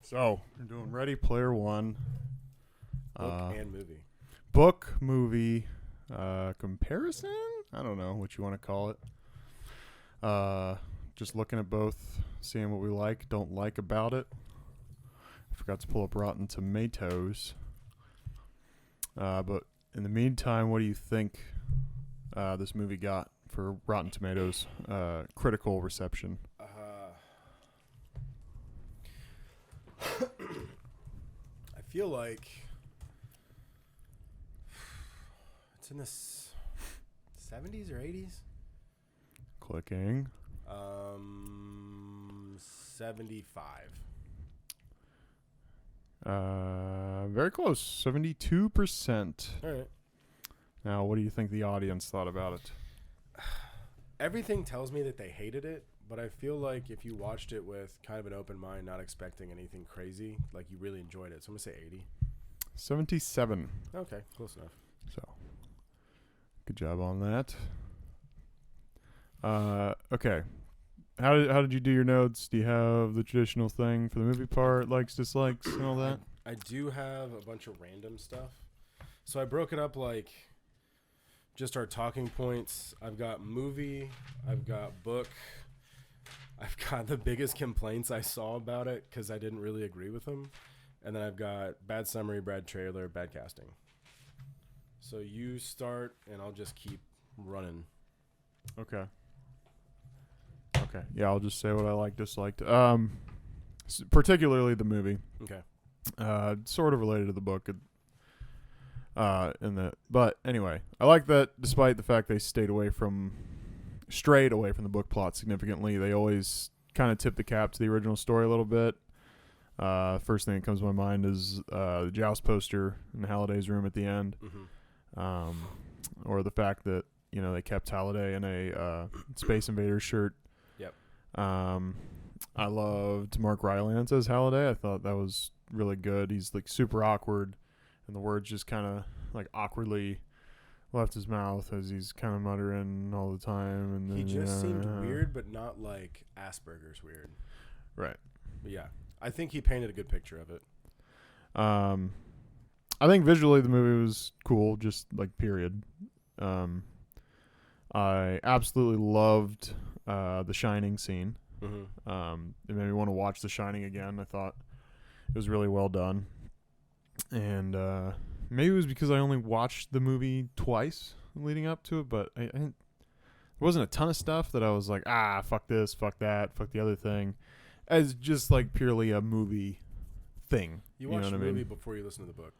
So, we're doing Ready Player One. Book and movie. Book, movie, comparison? I don't know what you want to call it. Just looking at both, seeing what we like, don't like about it. I forgot to pull up Rotten Tomatoes. But in the meantime, what do you think this movie got for Rotten Tomatoes critical reception? I feel like it's in the 70s or 80s. Clicking. 75. Very close. 72%. All right. Now, what do you think the audience thought about it? Everything tells me that they hated it, but I feel like if you watched it with kind of an open mind, not expecting anything crazy, like you really enjoyed it. So I'm going to say 80. 77. Okay, close enough. So, good job on that. Okay. How did you do your notes? Do you have the traditional thing for the movie part, likes, dislikes, and all that? I do have a bunch of random stuff. So I broke it up like just our talking points. I've got movie, I've got book, I've got the biggest complaints I saw about it because I didn't really agree with them. And then I've got bad summary, bad trailer, bad casting. So you start and I'll just keep running. Okay. Yeah, I'll just say what I liked, disliked. Particularly the movie. Okay. Sort of related to the book. But anyway, I like that despite the fact they strayed away from the book plot significantly. They always kind of tip the cap to the original story a little bit. First thing that comes to my mind is the Joust poster in Halliday's room at the end. Mm-hmm. Or the fact that, they kept Halliday in a Space Invaders shirt. Yep. I loved Mark Rylance as Halliday. I thought that was really good. He's like super awkward, and the words just kind of like awkwardly left his mouth as he's kind of muttering all the time. And then, He just seemed weird, but not like Asperger's weird. Right. But yeah, I think he painted a good picture of it. I think visually the movie was cool, just like period. I absolutely loved the Shining scene. Mm-hmm. It made me want to watch The Shining again. I thought it was really well done. And maybe it was because I only watched the movie twice leading up to it, but there wasn't a ton of stuff that I was like, fuck this, fuck that, fuck the other thing, as just like purely a movie thing. You watched the what I movie mean? before you listened to the book?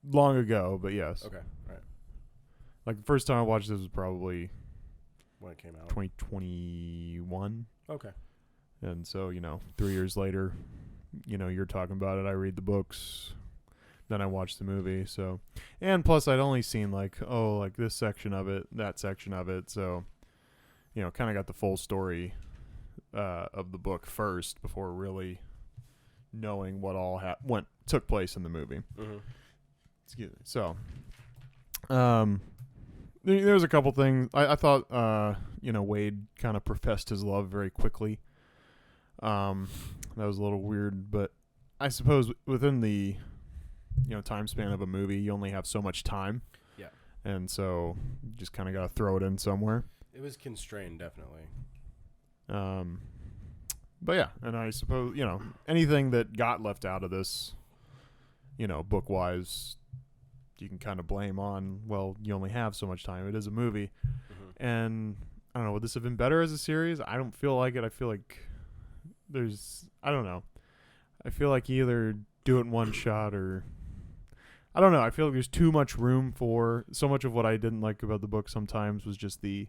Long ago, but yes. Okay, all right. Like the first time I watched this was probably When it came out. 2021. Okay. And so, 3 years later, you're talking about it. I read the books, then I watch the movie. So, and plus I'd only seen like this section of it, that section of it. So, kind of got the full story of the book first before really knowing what all took place in the movie. Mm-hmm. Excuse me. So, there's a couple things I thought. Wade kind of professed his love very quickly. That was a little weird, but I suppose within the time span of a movie, you only have so much time. Yeah. And so you just kind of got to throw it in somewhere. It was constrained, definitely. But yeah, and I suppose anything that got left out of this, book wise, you can kind of blame on, well, you only have so much time. It is a movie. Mm-hmm. And I don't know, would this have been better as a series? I don't feel like it. I feel like I don't know. I feel like you either do it in one shot or, I don't know. I feel like there's too much room for, so much of what I didn't like about the book sometimes was just the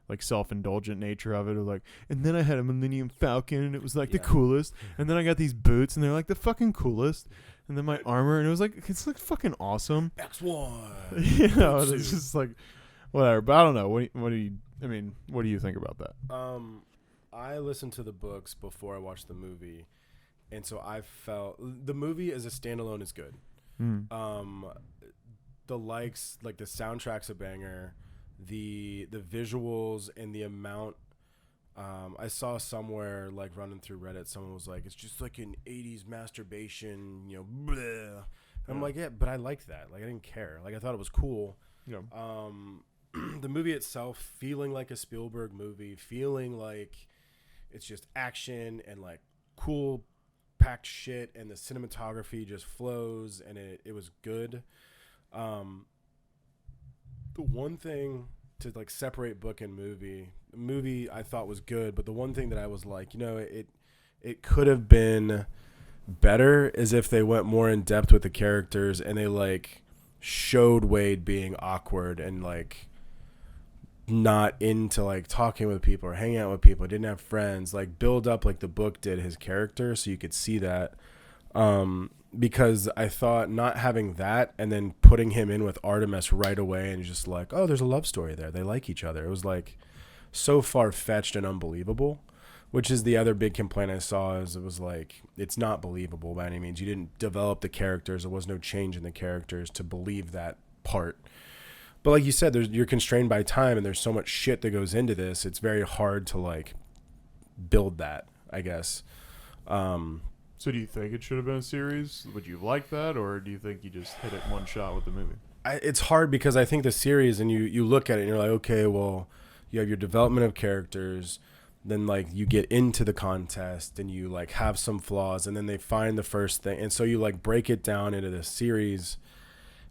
like self-indulgent nature of it. Or like, and then I had a Millennium Falcon and it was like the coolest. And then I got these boots and they're like the fucking coolest. And then my armor and it was like, it's like fucking awesome. X1. It's just like, whatever. But I don't know. What do you think about that? I listened to the books before I watched the movie. And so I felt the movie as a standalone is good. The likes, like the soundtrack's a banger. The visuals and the amount I saw somewhere like running through Reddit, someone was like, "It's just like an '80s masturbation, bleh." I'm like, yeah, but I liked that. Like, I didn't care. Like, I thought it was cool. Yeah. The movie itself feeling like a Spielberg movie, feeling like it's just action and like cool packed shit, and the cinematography just flows, and it was good. The one thing to like separate book and movie I thought was good, but the one thing that I was like, it could have been better is if they went more in depth with the characters and they like showed Wade being awkward and like not into like talking with people or hanging out with people, didn't have friends, like build up like the book did his character so you could see that. Because I thought not having that and then putting him in with Artemis right away and just like, oh, there's a love story there, they like each other, it was like so far-fetched and unbelievable, which is the other big complaint I saw. Is it was like, it's not believable by any means. You didn't develop the characters. There was no change in the characters to believe that part. But like you said, you're constrained by time and there's so much shit that goes into this. It's very hard to like build that, I guess. So do you think it should have been a series? Would you like that, or do you think you just hit it one shot with the movie? It's hard because I think the series, and you look at it and you're like, okay, well, you have your development of characters, then like you get into the contest and you like have some flaws, and then they find the first thing, and so you like break it down into the series,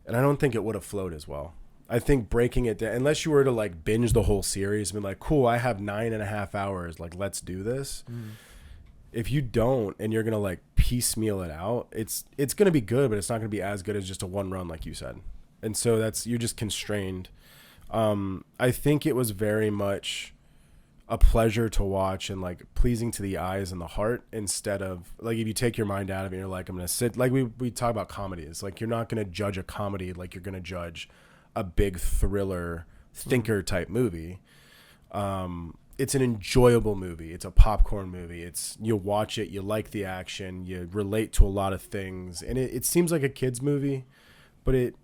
and I don't think it would have flowed as well. I think breaking it down, unless you were to like binge the whole series and be like, cool, I have 9.5 hours, like let's do this. If you don't and you're gonna like piecemeal it out, it's gonna be good, but it's not gonna be as good as just a one run like you said. And so you're just constrained. I think it was very much a pleasure to watch and like pleasing to the eyes and the heart, instead of like, if you take your mind out of it, you're like, I'm gonna sit, like we talk about comedies, like you're not gonna judge a comedy like you're gonna judge a big thriller thinker type movie. It's an enjoyable movie. It's a popcorn movie. You watch it, you like the action, you relate to a lot of things, and it seems like a kid's movie, but it,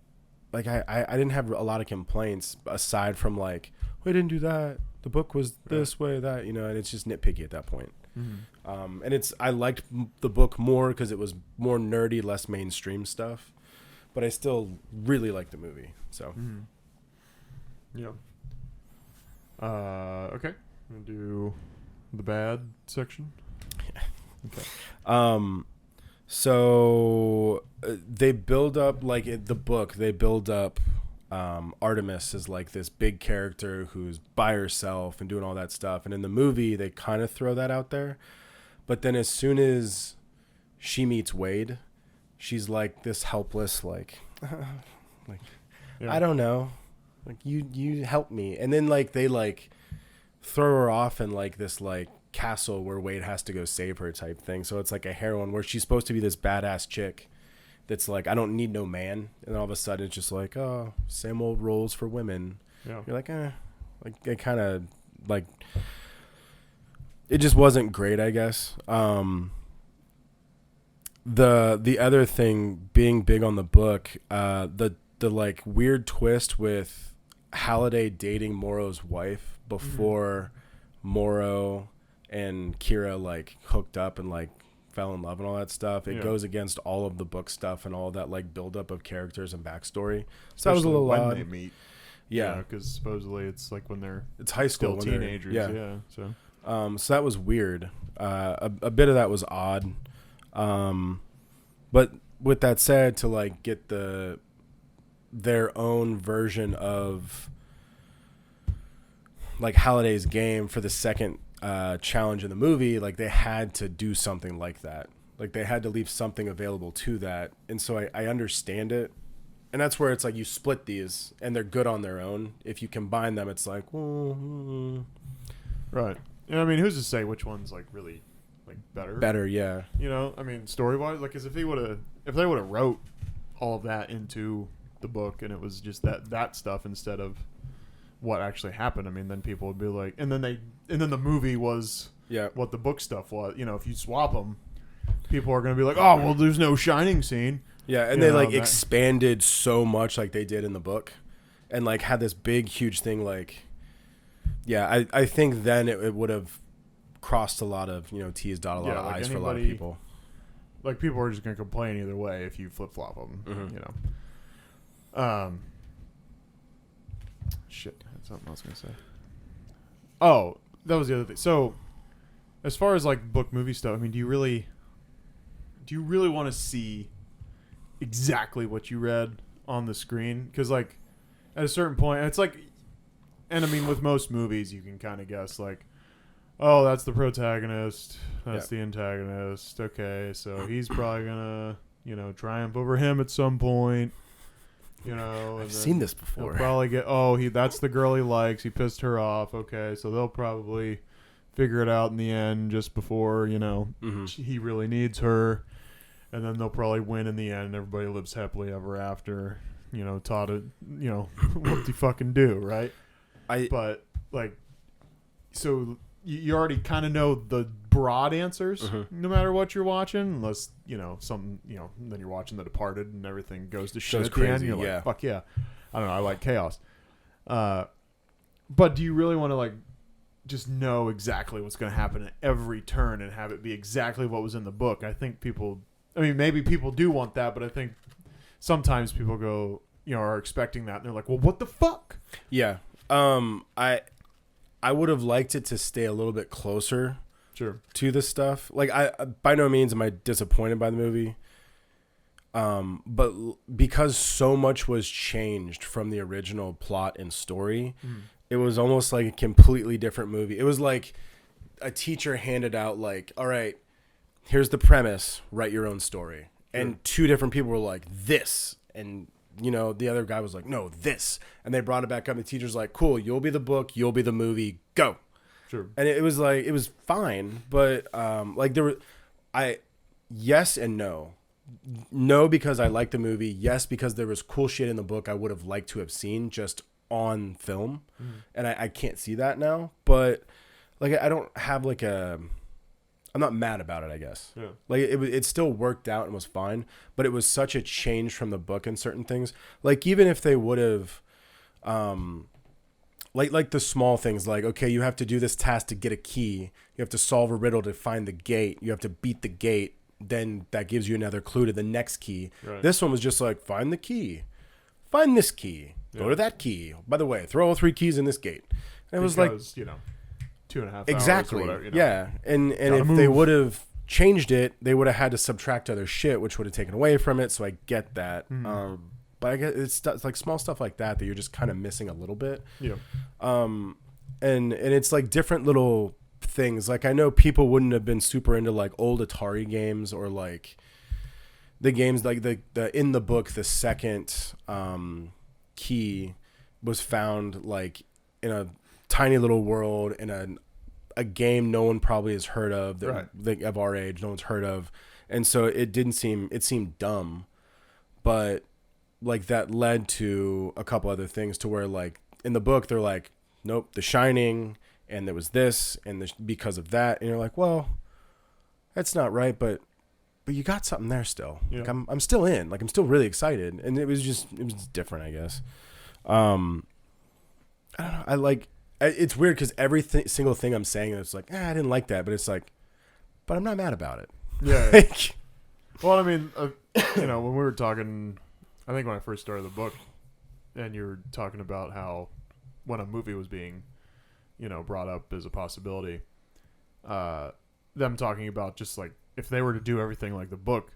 like I didn't have a lot of complaints aside from like, we didn't do that, the book was this way, that, and it's just nitpicky at that point. And I liked the book more because it was more nerdy, less mainstream stuff, but I still really liked the movie. So yeah. Okay, I'm gonna do the bad section. Okay. So they build up, like in the book, they build up Artemis as like this big character who's by herself and doing all that stuff. And in the movie, they kind of throw that out there. But then as soon as she meets Wade, she's like this helpless, like, I don't know. Like, you help me. And then like they like throw her off in like this like castle where Wade has to go save her type thing. So it's like a heroine where she's supposed to be this badass chick that's like, I don't need no man, and all of a sudden it's just like, oh, same old roles for women. You're like, like it kind of like, it just wasn't great, I guess. The other thing, being big on the book, the like weird twist with Halliday dating Morrow's wife before Morrow and Kira like hooked up and like fell in love and all that stuff. It goes against all of the book stuff and all that like buildup of characters and backstory. So that was a little when odd. they meet. Yeah, because supposedly it's like when they're high school, still teenagers. So so that was weird. A bit of that was odd. But with that said, to like get their own version of like Halliday's game for the second challenge in the movie, like they had to do something like that. Like they had to leave something available to that. And so I understand it. And that's where it's like you split these and they're good on their own. If you combine them, it's like, right. Yeah, I mean, who's to say which one's like really like better? Yeah. I mean, story wise, like, 'cause if they would have wrote all of that into the book and it was just that stuff instead of what actually happened, I mean, then people would be like, and then the movie was what the book stuff was. If you swap them, people are going to be like, oh, well, there's no Shining scene. Yeah, and they like expanded so much like they did in the book and like had this big, huge thing. Like, yeah, I think then it would have crossed a lot of T's, dot a lot of like I's for a lot of anybody- people. Like people are just gonna complain either way if you flip flop them. Shit, that's something I was gonna say. Oh, that was the other thing. So, as far as like book movie stuff, I mean, do you really want to see exactly what you read on the screen? Because like at a certain point, it's like, and I mean, with most movies, you can kind of guess like, oh, that's the protagonist, that's the antagonist. Okay, so he's probably gonna triumph over him at some point. I've seen this before. He'll probably get that's the girl he likes. He pissed her off. Okay, so they'll probably figure it out in the end just before he really needs her, and then they'll probably win in the end. Everybody lives happily ever after. Taught it. What do you fucking do, right? But like, so you already kind of know the broad answers, no matter what you're watching, unless then you're watching The Departed and everything goes to shit at the end. You're like, fuck yeah, I don't know, I like chaos. But do you really want to like just know exactly what's going to happen at every turn and have it be exactly what was in the book? I think maybe people do want that, but I think sometimes people go, are expecting that and they're like, well, what the fuck? Yeah. I would have liked it to stay a little bit closer to this stuff. Like, I by no means am I disappointed by the movie. But because so much was changed from the original plot and story, it was almost like a completely different movie. It was like a teacher handed out like, all right, here's the premise, write your own story. And two different people were like, this. And the other guy was like, no, this. And they brought it back up. The teacher's like, cool, you'll be the book, you'll be the movie, go. Sure. And it was like, it was fine. But like yes and no. No, because I liked the movie. Yes, because there was cool shit in the book I would have liked to have seen just on film. And I can't see that now. But like, I don't have like I'm not mad about it, I guess. Yeah. Like it still worked out and was fine, but it was such a change from the book in certain things. Like even if they would have, like the small things, like, okay, you have to do this task to get a key. You have to solve a riddle to find the gate. You have to beat the gate. Then that gives you another clue to the next key. Right. This one was just like, find the key, find this key, go to that key. By the way, throw all 3 keys in this gate. And it was like, 2.5 hours exactly. or whatever, Yeah. And if they would have changed it, they would have had to subtract other shit, which would have taken away from it. So I get that. But I guess it's like small stuff like that you're just kind of missing a little bit. Yeah. And it's like different little things. Like I know people wouldn't have been super into like old Atari games or like the games like the in the book, the second key was found like in a tiny little world in a game no one probably has heard of that of our age, no one's heard of. And so it seemed dumb, but like that led to a couple other things to where like in the book they're like, nope, The Shining, and there was this and because of that, and you're like, well, that's not right, but you got something there still. Yeah. Like I'm still in, like I'm still really excited, and it was different, I guess. I don't know. It's weird because single thing I'm saying is like, I didn't like that, but it's like, but I'm not mad about it. Yeah. Like, well, I mean, when we were talking, I think when I first started the book, and you were talking about how when a movie was being, brought up as a possibility, them talking about just like if they were to do everything like the book,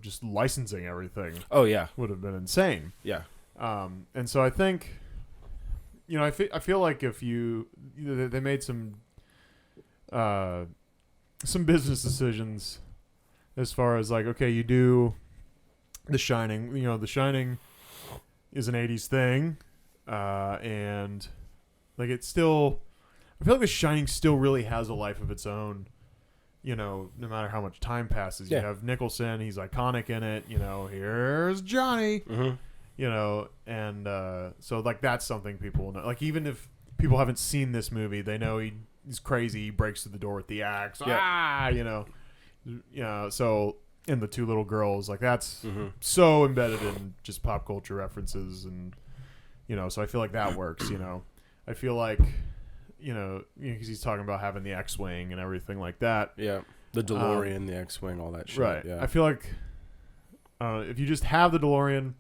just licensing everything. Oh yeah, would have been insane. Yeah. And so I think, I feel like if they made some business decisions as far as like, okay, you do The Shining. The Shining is an 80s thing, and like it's still, I feel like The Shining still really has a life of its own. No matter how much time passes, you have Nicholson, he's iconic in it. Here's Johnny. And so like that's something people know. Like even if people haven't seen this movie, they know he's crazy. He breaks through the door with the axe. So in The Two Little Girls, like that's so embedded in just pop culture references, and so I feel like that works. I feel like because he's talking about having the X-wing and everything like that. Yeah, the DeLorean, the X-wing, all that shit. Right. Yeah. I feel like if you just have the DeLorean,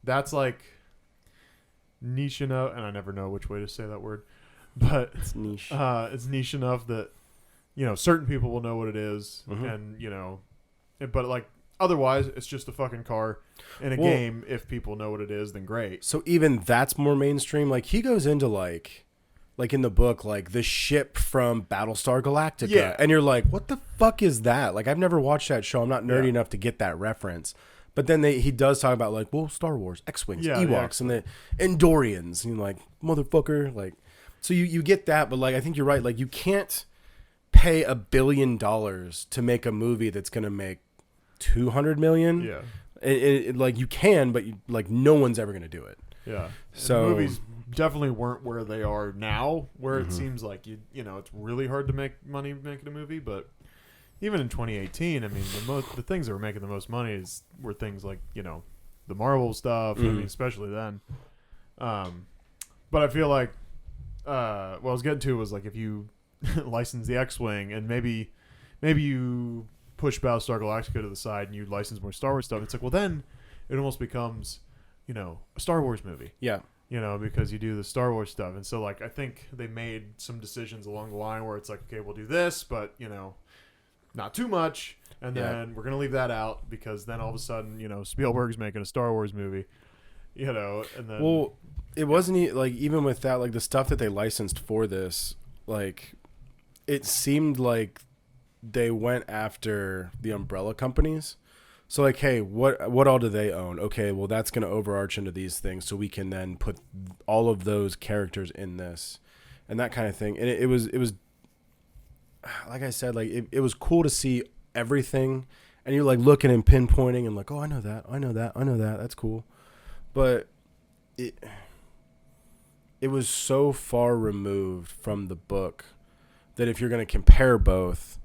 that's like niche enough, and I never know which way to say that word, but It's niche. it's niche enough that certain people will know what it is, and but like otherwise, it's just a fucking car in a game. If people know what it is, then great. So even that's more mainstream. Like he goes into like in the book, like the ship from Battlestar Galactica. Yeah. And you're like, what the fuck is that? Like I've never watched that show. I'm not nerdy Yeah. enough to get that reference. But then he does talk about like, well, Star Wars, X-Wings, Yeah, Ewoks, and the Endorians. And you're like, motherfucker. Like, so you get that, but like I think you're right. Like you can't pay $1 billion to make a movie that's gonna make 200 million. Yeah. Like you can, but like no one's ever gonna do it. Yeah. So And movies definitely weren't where they are now, where it seems like it's really hard to make money making a movie. But even in 2018, I mean, the things that were making the most money were things like the Marvel stuff. I mean, especially then. But I feel like what I was getting to was like if you license the X-wing and maybe you push Battlestar Galactica to the side and you license more Star Wars stuff, it's like, well, then it almost becomes a Star Wars movie. Yeah. Because you do the Star Wars stuff. And so, like, I think they made some decisions along the line where it's like, okay, we'll do this, but, not too much. And then we're going to leave that out because then all of a sudden, Spielberg's making a Star Wars movie, and then. Well, it wasn't like, even with that, like the stuff that they licensed for this, like, it seemed like they went after the umbrella companies. So like, hey, what all do they own? Okay, well that's going to overarch into these things, so we can then put all of those characters in this, and that kind of thing. And it was like I said, like it was cool to see everything, and you're like looking and pinpointing and like, oh, I know that, that's cool, but it was so far removed from the book that if you're going to compare both.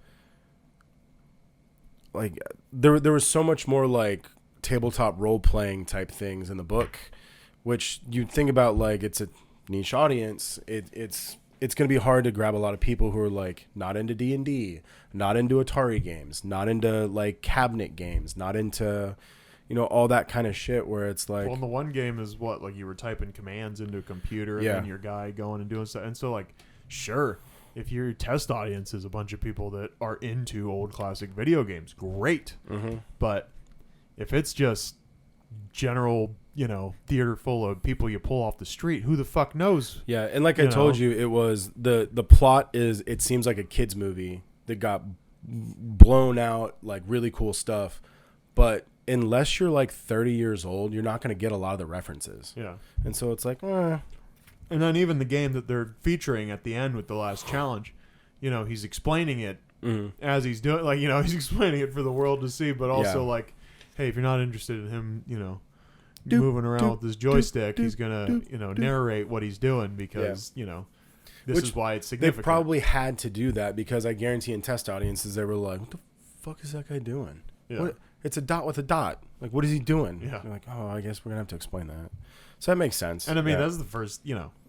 Like there was so much more like tabletop role playing type things in the book, which you'd think about like it's a niche audience. It's going to be hard to grab a lot of people who are like not into D&D, not into Atari games, not into like cabinet games, not into all that kind of shit. Where it's like, well, and the one game is what, like you were typing commands into a computer and then your guy going and doing stuff, and so like sure. If your test audience is a bunch of people that are into old classic video games, great. But if it's just general, theater full of people you pull off the street, who the fuck knows? Yeah, and like I told you, it was the plot is, it seems like a kid's movie that got blown out, like really cool stuff. But unless you're like 30 years old, you're not going to get a lot of the references. Yeah. And so it's like, And then even the game that they're featuring at the end with the last challenge, he's explaining it as he's doing, like, he's explaining it for the world to see, but also like, hey, if you're not interested in him, moving around with this joystick, he's going to, narrate what he's doing because, this is why it's significant. They probably had to do that because I guarantee in test audiences, they were like, what the fuck is that guy doing? Yeah. What? It's a dot with a dot. Like, what is he doing? Yeah. You're like, oh, I guess we're going to have to explain that. So that makes sense. And I mean, that's the first,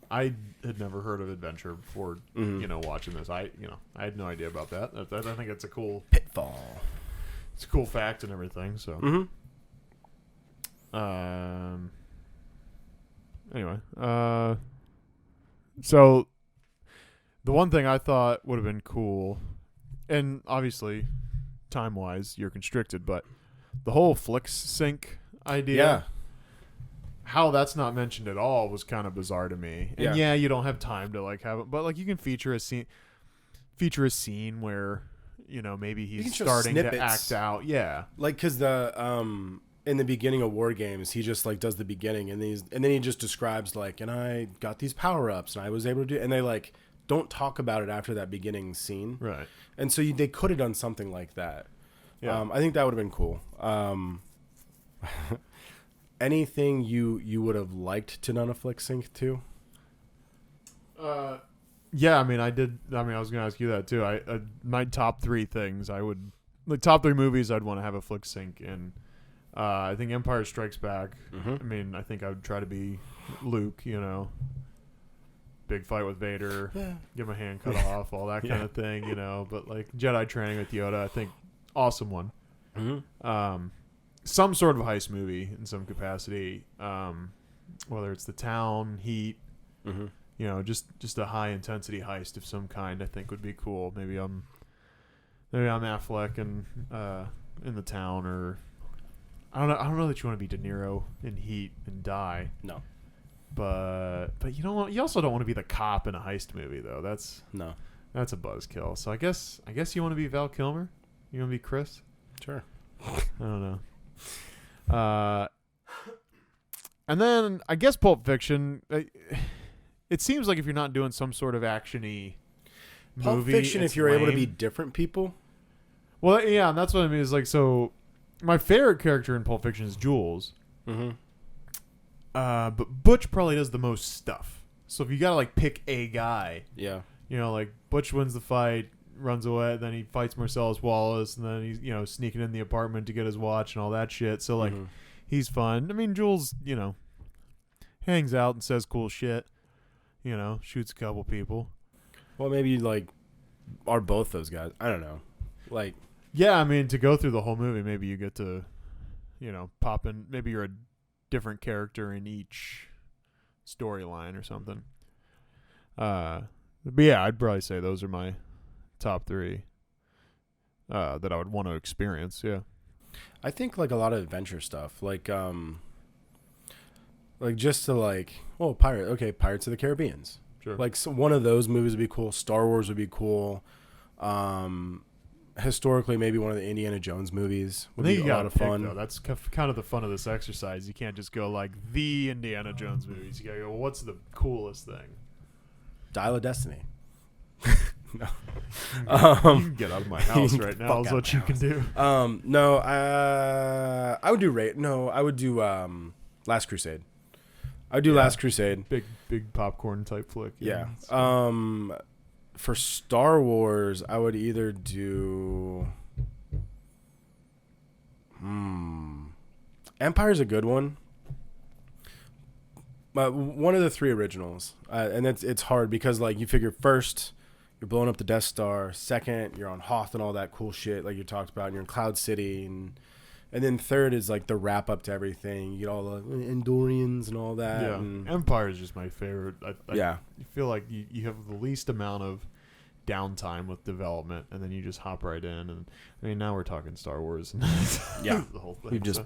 I had never heard of Adventure before, watching this. I had no idea about that. I think it's a cool Pitfall. It's a cool fact and everything. So, anyway, so the one thing I thought would have been cool, and obviously, time wise, you're constricted, but the whole Flix Sync idea. Yeah. How that's not mentioned at all was kind of bizarre to me. And yeah, you don't have time to like have it, but like you can feature a scene where maybe he's starting to act out. Yeah, like because the in the beginning of War Games, he just like does the beginning and then he just describes like, and I got these power ups and I was able to do, and they like don't talk about it after that beginning scene, right? And so they could have done something like that. Yeah, I think that would have been cool. Anything you would have liked to run a Flix Sync to? Yeah, I mean, I did. I mean, I was going to ask you that too. My top 3 things top 3 movies I'd want to have a Flix Sync in. I think Empire Strikes Back. I mean, I think I would try to be Luke, big fight with Vader, Yeah. give him a hand cut off, all that kind of thing, But like Jedi training with Yoda, I think awesome one. Mm-hmm. Some sort of heist movie in some capacity, whether it's The Town, Heat, Mm-hmm. just a high intensity heist of some kind. I think would be cool. Maybe I'm Affleck and in The Town, or I don't know that you want to be De Niro in Heat and die. No. But you you also don't want to be the cop in a heist movie though. That's a buzzkill. So I guess you want to be Val Kilmer. You want to be Chris? Sure. I don't know. And then I guess Pulp Fiction. It seems like if you're not doing some sort of actiony movie, Pulp Fiction, it's if you're able to lame. be different people. Well, yeah, and that's what I mean. Is like, so my favorite character in Pulp Fiction is Jules. Mm-hmm. But Butch probably does the most stuff. So if you gotta like pick a guy, Yeah. like Butch wins the fight, runs away, then he fights Marcellus Wallace, and then he's sneaking in the apartment to get his watch and all that shit. So like he's fun. I mean, Jules, hangs out and says cool shit. Shoots a couple people. Well, maybe you like are both those guys. I don't know. Like, yeah, I mean, to go through the whole movie, maybe you get to, pop in. Maybe you're a different character in each storyline or something. But yeah, I'd probably say those are my top 3 that I would want to experience. Yeah, I think like a lot of adventure stuff, like just to Pirates of the Caribbean's. sure. Like one of those movies would be cool. Star Wars would be cool. Historically, maybe one of the Indiana Jones movies would be a lot of fun. Though. That's kind of the fun of this exercise. You can't just go like the Indiana Jones movies. You gotta go, what's the coolest thing? Dial of Destiny. No. You can get out of my house right now. Fuck Is out what of you my can do. No, I would do I would do Last Crusade. I would do Last Crusade. Big popcorn type flick. Yeah. For Star Wars, I would either do. Empire's a good one. But one of the 3 originals, and it's hard because like you figure first you're blowing up the Death Star, second you're on Hoth and all that cool shit like you talked about, and you're in Cloud City, and then third is like the wrap up to everything. You get all the Endorians and all that. Yeah, and Empire is just my favorite. Yeah. I feel like you have the least amount of downtime with development, and then you just hop right in. And I mean, now we're talking Star Wars. And Yeah. the whole thing. We've just.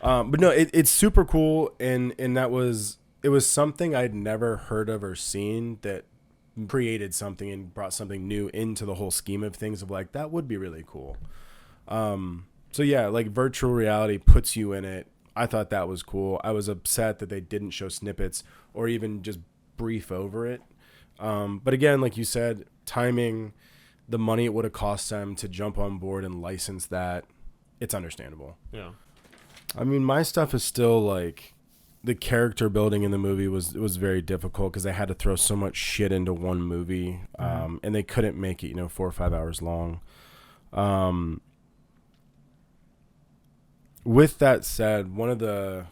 But no, it's super cool, and it was something I'd never heard of or seen that created something and brought something new into the whole scheme of things. Of like that would be really cool. So yeah, like virtual reality puts you in it. I thought that was cool. I was upset that they didn't show snippets or even just brief over it. But again, like you said, timing, the money it would have cost them to jump on board and license that, it's understandable. Yeah. I mean, my stuff is still like the character building in the movie was very difficult because they had to throw so much shit into one movie, and they couldn't make it 4 or 5 hours long. With that said, one of the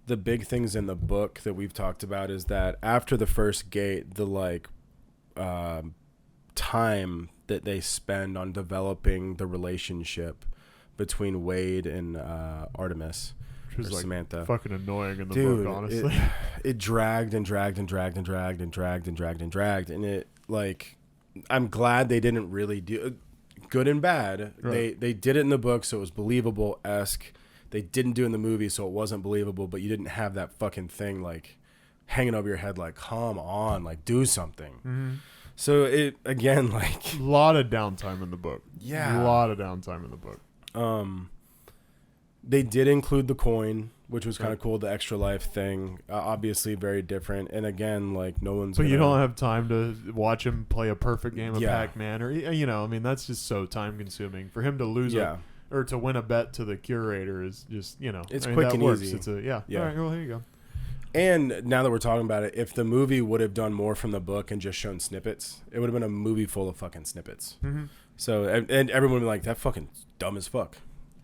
big things in the book that we've talked about is that after the first gate, the time that they spend on developing the relationship between Wade and Artemis, Which was or like Samantha, fucking annoying in the dude, book, honestly. it dragged and dragged and dragged and dragged and dragged and dragged and dragged, and it I'm glad they didn't really do good and bad. Right. They did it in the book, so it was believable-esque. They didn't do it in the movie, so it wasn't believable. But you didn't have that fucking thing hanging over your head, come on, do something. Mm-hmm. So it again, A lot of downtime in the book. Yeah. A lot of downtime in the book. They did include the coin, which was kind of Right. cool. The extra life thing, obviously very different. And again, no one's. But you gonna- don't have time to watch him play a perfect game of Yeah. Pac-Man, or I mean, that's just so time consuming for him to lose Yeah. or to win a bet to the curator is just It's I mean, quick that and works. easy. It's yeah. Yeah. All right, well, here you go. And now that we're talking about it, if the movie would have done more from the book and just shown snippets, it would have been a movie full of fucking snippets. Mm-hmm. So and everyone would be like, that fucking dumb as fuck.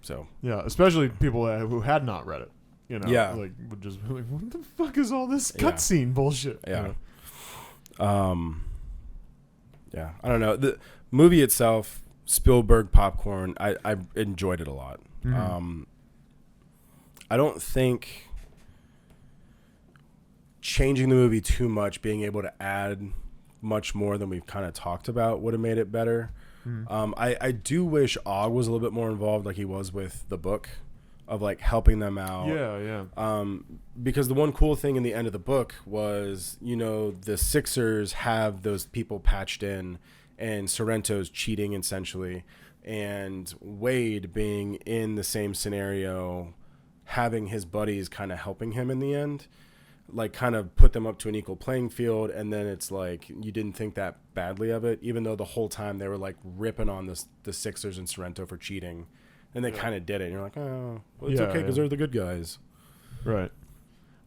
So Yeah, especially people who had not read it. Yeah. would just be like, what the fuck is all this Yeah. cutscene bullshit? yeah. Yeah, I don't know. The movie itself, Spielberg popcorn, I enjoyed it a lot. Mhm. I don't think changing the movie too much, being able to add much more than we've kind of talked about, would have made it better. Mhm. I do wish Og was a little bit more involved, like he was with the book, of like helping them out. Yeah. Because the one cool thing in the end of the book was, the Sixers have those people patched in, and Sorrento's cheating essentially, and Wade being in the same scenario, having his buddies kind of helping him in the end, like kind of put them up to an equal playing field. And then it's like you didn't think that badly of it, even though the whole time they were like ripping on the Sixers and Sorrento for cheating, and they kind of did it. And you're like, oh, well, it's okay because they're the good guys. Right.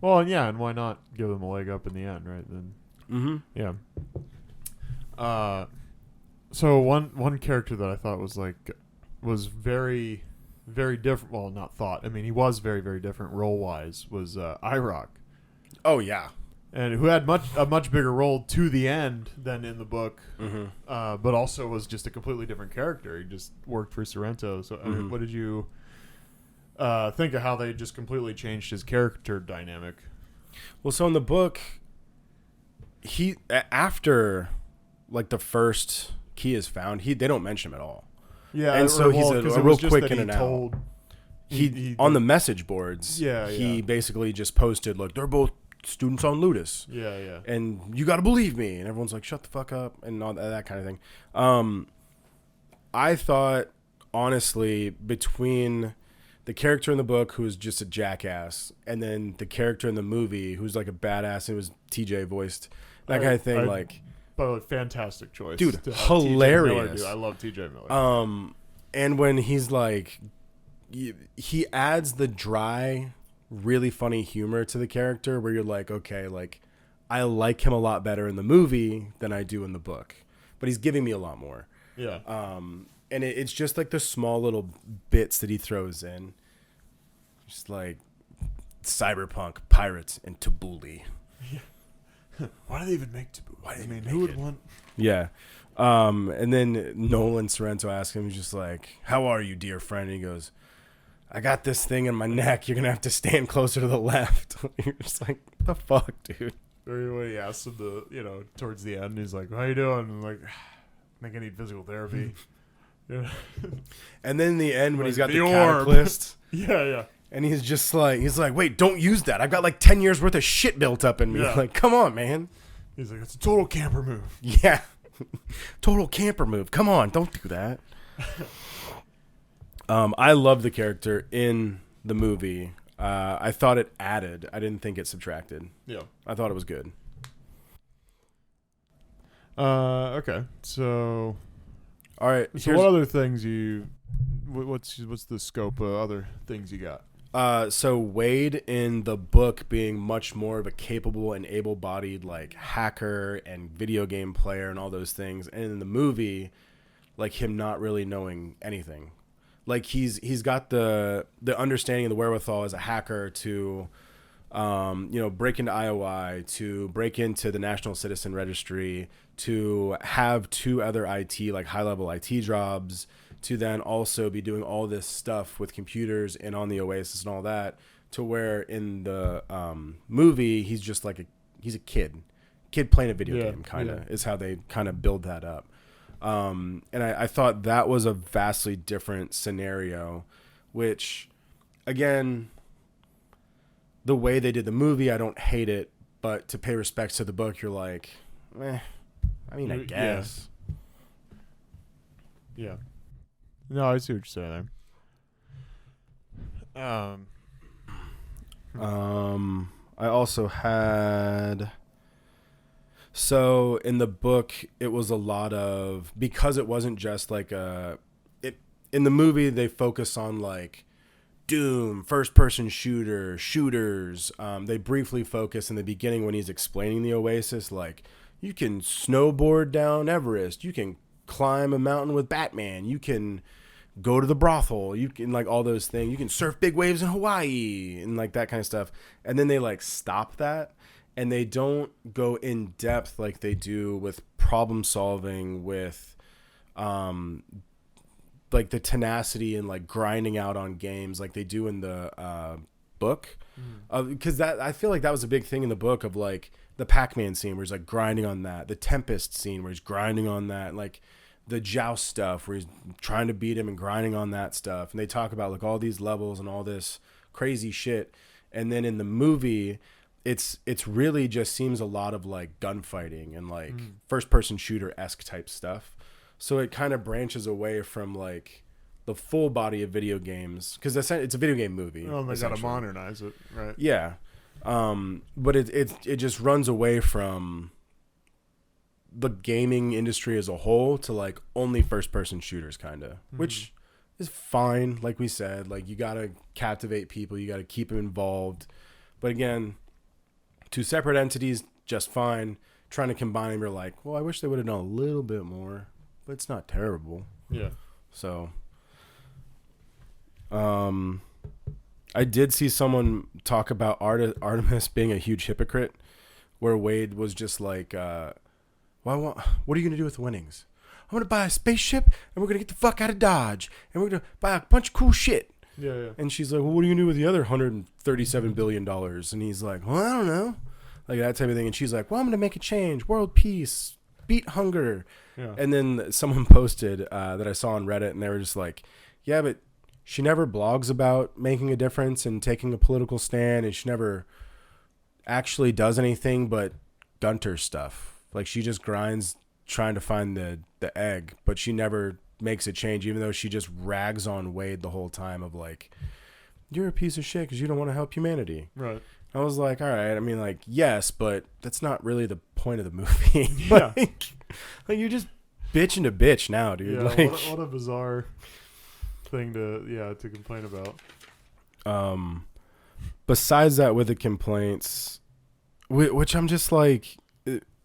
Well, and why not give them a leg up in the end, right? Then. Mm-hmm. Yeah. So one character that I thought was very, very different. Well, not thought. I mean, he was very, very different role wise. Was IROC, Oh yeah. and who had a much bigger role to the end than in the book, Mm-hmm. but also was just a completely different character. He just worked for Sorrento. So, I mean, what did you think of how they just completely changed his character dynamic? Well, so in the book, after like the first key is found, they don't mention him at all. Yeah, And so he's a real quick in and out. He on the message boards. He basically just posted, look, they're both students on Ludus. Yeah. And you got to believe me. And everyone's like, shut the fuck up, and all that kind of thing. I thought, honestly, between the character in the book, who was just a jackass, and then the character in the movie, who's like a badass, it was TJ voiced, that kind of thing, By the way, fantastic choice. Dude, to have hilarious. TJ Miller do. I love TJ Miller. And when he's like, he adds the dry, really funny humor to the character where you're like, okay, like I like him a lot better in the movie than I do in the book, but he's giving me a lot more. Yeah. And it's just like the small little bits that he throws in, just like cyberpunk, pirates, and Tabbouleh. Why do they even make taboo? Who would want? Yeah. And then Nolan Sorrento asks him, he's just like, how are you, dear friend? And he goes, I got this thing in my neck. You're going to have to stand closer to the left. You're just like, what the fuck, dude? Or when he asks him towards the end, he's like, how you doing? And like, I think I need physical therapy. Yeah. And then in the end, when he's got the orb. cataclysm. Yeah. And he's like, wait, don't use that. I've got like 10 years worth of shit built up in me. Yeah. Like, come on, man. He's like, it's a total camper move. Yeah. Total camper move. Come on, don't do that. I love the character in the movie. I thought it added. I didn't think it subtracted. Yeah. I thought it was good. Okay. So. All right. So what other things what's the scope of other things you got? So Wade in the book being much more of a capable and able-bodied like hacker and video game player and all those things, and in the movie, like him not really knowing anything. Like he's got the understanding and the wherewithal as a hacker to, break into IOI, to break into the National Citizen Registry, to have 2 other IT like high-level IT jobs, to then also be doing all this stuff with computers and on the Oasis and all that, to where in the movie he's just like he's a kid playing a video game, kind of is how they kind of build that up. And I thought that was a vastly different scenario, which again, the way they did the movie, I don't hate it, but to pay respects to the book, you're like, I mean, I guess. Yeah. No, I see what you're saying there. I also had. So in the book, it was a lot of, because it wasn't just like in the movie they focus on like Doom, first person shooters. They briefly focus in the beginning when he's explaining the Oasis, like you can snowboard down Everest, you can climb a mountain with Batman, you can go to the brothel, you can like all those things, you can surf big waves in Hawaii and like that kind of stuff. And then they like stop that and they don't go in depth like they do with problem solving, with like the tenacity and like grinding out on games like they do in the book. Because that, I feel like that was a big thing in the book, of like the Pac-Man scene where he's like grinding on that, the Tempest scene where he's grinding on that, like the Joust stuff where he's trying to beat him and grinding on that stuff. And they talk about like all these levels and all this crazy shit. And then in the movie, it's really just seems a lot of like gunfighting and like first person shooter-esque type stuff. So it kind of branches away from like the full body of video games, because it's a video game movie. Oh, they gotta modernize it, right? Yeah, but it just runs away from the gaming industry as a whole to like only first person shooters, kind of, which is fine. Like we said, like you gotta captivate people, you gotta keep them involved. But again, two separate entities, just fine. Trying to combine them, you're like, well, I wish they would have done a little bit more, but it's not terrible. Yeah. So, I did see someone talk about Artemis being a huge hypocrite, where Wade was just like, what are you going to do with the winnings? I'm going to buy a spaceship, and we're going to get the fuck out of Dodge, and we're going to buy a bunch of cool shit. Yeah, yeah. And she's like, well, what are you going to do with the other $137 billion? And he's like, well, I don't know. Like that type of thing. And she's like, well, I'm going to make a change. World peace. Beat hunger. Yeah. And then someone posted that I saw on Reddit, and they were just like, yeah, but she never blogs about making a difference and taking a political stand, and she never actually does anything but Gunter stuff. Like, she just grinds trying to find the egg, but she never makes a change, even though she just rags on Wade the whole time of like, you're a piece of shit because you don't want to help humanity. Right. I was like, all right. I mean, like, yes, but that's not really the point of the movie. Yeah. like you're just bitching to bitch now, dude. Yeah, like, what a bizarre thing to complain about. Besides that, with the complaints, which I'm just like,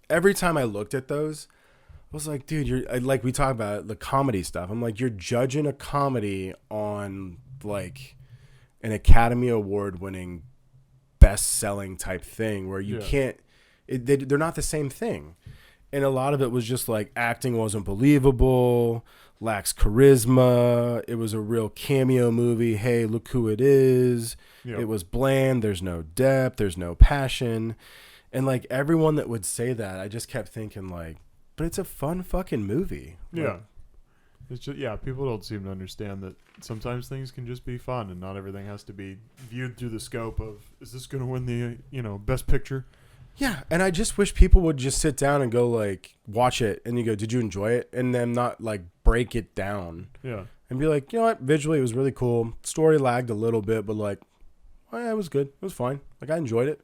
every time I looked at those, I was like, dude, you're like, we talk about the comedy stuff. I'm like, you're judging a comedy on like an Academy Award winning best-selling type thing where you can't, they're not the same thing. And a lot of it was just like acting wasn't believable, lacks charisma. It was a real cameo movie. Hey, look who it is. Yep. It was bland. There's no depth. There's no passion. And like everyone that would say that, I just kept thinking like, but it's a fun fucking movie. Yeah. Like, It's just, people don't seem to understand that sometimes things can just be fun and not everything has to be viewed through the scope of, is this going to win the, best picture? yeah. And I just wish people would just sit down and go like, watch it. And you go, did you enjoy it? And then not like break it down. Yeah. And be like, you know what? Visually, it was really cool. Story lagged a little bit, but like, oh, yeah, it was good. It was fine. Like, I enjoyed it.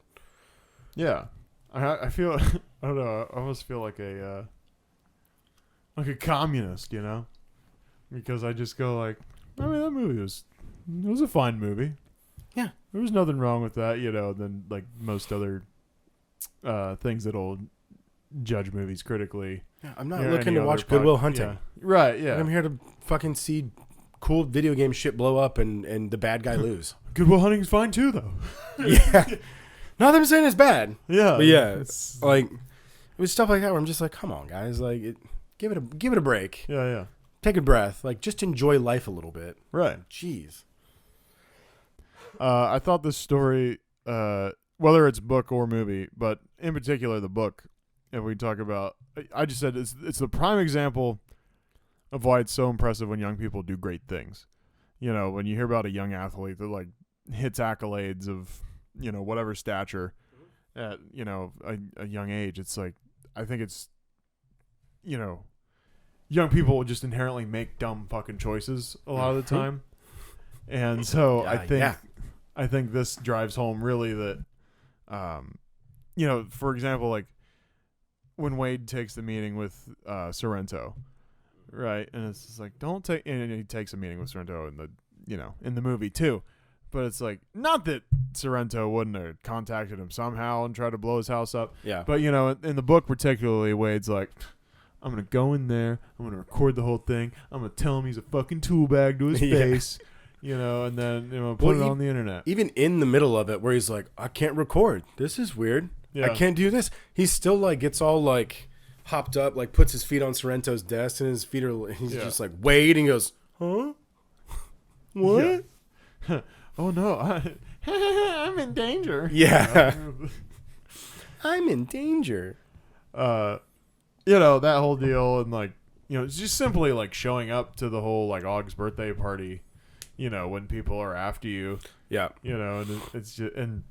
Yeah. I feel, I don't know, I almost feel like a communist, because I just go like, I mean, that movie it was a fine movie. Yeah. There was nothing wrong with that, than like most other things that'll judge movies critically. Yeah, I'm not Yeah, looking any to other watch Good Will Hunting. Yeah. Right, yeah. I'm here to fucking see cool video game shit blow up and the bad guy lose. Good Will Hunting's fine too, though. Yeah. Not that I'm saying it's bad. Yeah. But yeah, it's like, it was stuff like that where I'm just like, come on, guys. Like, give it a break. Yeah. Take a breath. Like, just enjoy life a little bit. Right. Jeez. I thought this story, whether it's book or movie, but in particular the book, if we talk about, I just said it's the prime example of why it's so impressive when young people do great things. When you hear about a young athlete that like hits accolades of, whatever stature at, a young age, it's like, I think it's, young people just inherently make dumb fucking choices a lot of the time. And so I think this drives home really that, for example, like when Wade takes the meeting with Sorrento, right? And it's just like, don't take, and he takes a meeting with Sorrento in the movie too. But it's like, not that Sorrento wouldn't have contacted him somehow and tried to blow his house up. Yeah. But, in the book particularly, Wade's like, I'm going to go in there. I'm going to record the whole thing. I'm going to tell him he's a fucking tool bag to his face, and then put it on the internet. Even in the middle of it where he's like, I can't record. This is weird. Yeah. I can't do this. He still like gets all like hopped up, like puts his feet on Sorrento's desk, and his feet are. He's just like wait, and he goes, huh? What? Yeah. Oh no, I'm in danger. Yeah. I'm in danger. That whole deal, and like, it's just simply like showing up to the whole like Aug's birthday party, when people are after you, Yeah. and it's just, and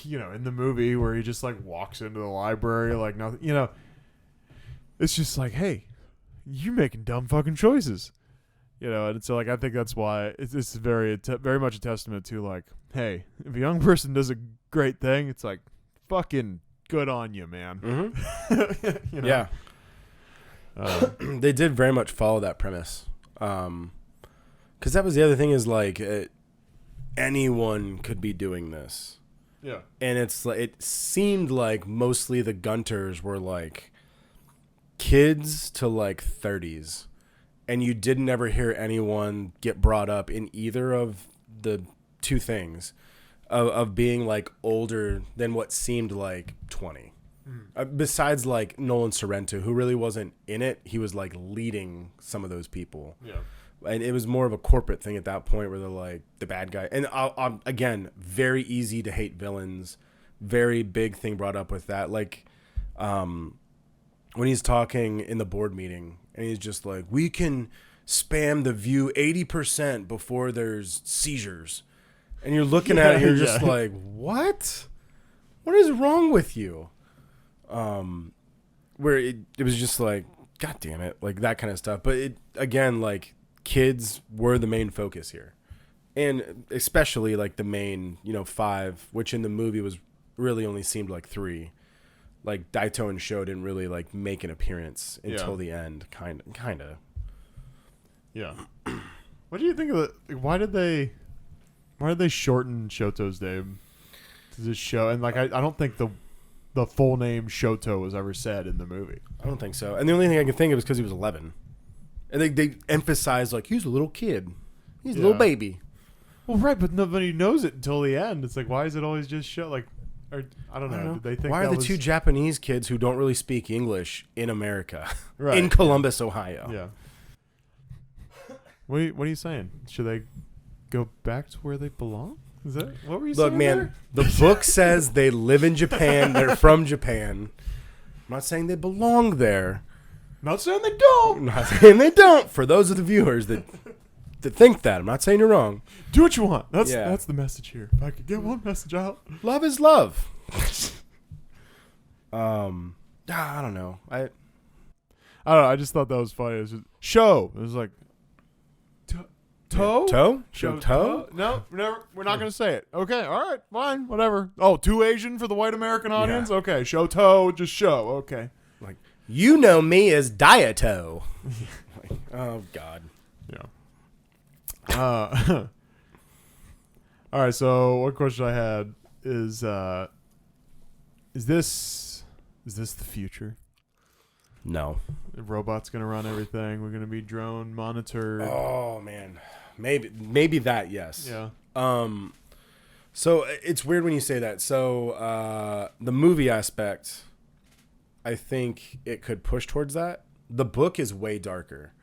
in the movie where he just like walks into the library like nothing, it's just like, hey, you making dumb fucking choices, and so like I think that's why it's very much a testament to like, hey, if a young person does a great thing, it's like fucking good on you, man. Mm-hmm. Yeah. They did very much follow that premise. Because that was the other thing is like anyone could be doing this. Yeah. And it's like it seemed like mostly the Gunters were like kids to like 30s. And you didn't ever hear anyone get brought up in either of the two things of being like older than what seemed like 20. Besides like Nolan Sorrento, who really wasn't in it, he was like leading some of those people. Yeah. And it was more of a corporate thing at that point where they're like the bad guy. And again, very easy to hate villains. Very big thing brought up with that. Like when he's talking in the board meeting and he's just like, we can spam the view 80% before there's seizures. And you're looking at it, you're just like, what? What is wrong with you? Where it was just like, God damn it, like that kind of stuff. But it again, like kids were the main focus here, and especially like the main, 5, which in the movie was really only seemed like 3. Like Daito and Sho didn't really like make an appearance until the end, kind of. Yeah. What do you think of the? Why did they shorten Shoto's name to this show? And like, I don't think the full name Shoto was ever said in the movie. I don't think so. And the only thing I can think of is because he was 11. And they emphasized, like, he's a little kid. He's a little baby. Well, right, but nobody knows it until the end. It's like, why is it always just show? Like, or, I don't know. Did they think why are the 2 Japanese kids who don't really speak English in America? Right. In Columbus, Ohio. Yeah. What are you saying? Should they go back to where they belong? Is that what were you saying? Look, man, there? the book says they live in Japan. They're from Japan. I'm not saying they belong there. Not saying they don't. I'm not saying they don't. For those of the viewers that think that, I'm not saying you're wrong. Do what you want. That's the message here. If I could get one message out. Love is love. I don't know. I don't know. I just thought that was funny. It was just, show. It was like toe. Toe? Show toe? No, never. We're not gonna say it. Okay. All right. Fine. Whatever. Oh, too Asian for the white American audience. Yeah. Okay. Show toe. Just show. Okay. Like you know me as Daito. Like, oh God. Yeah. All right. So one question I had is this the future? No. The robot's gonna run everything. We're gonna be drone monitored. Oh man. Maybe that, yes. Yeah. So it's weird when you say that. So the movie aspect, I think it could push towards that. The book is way darker.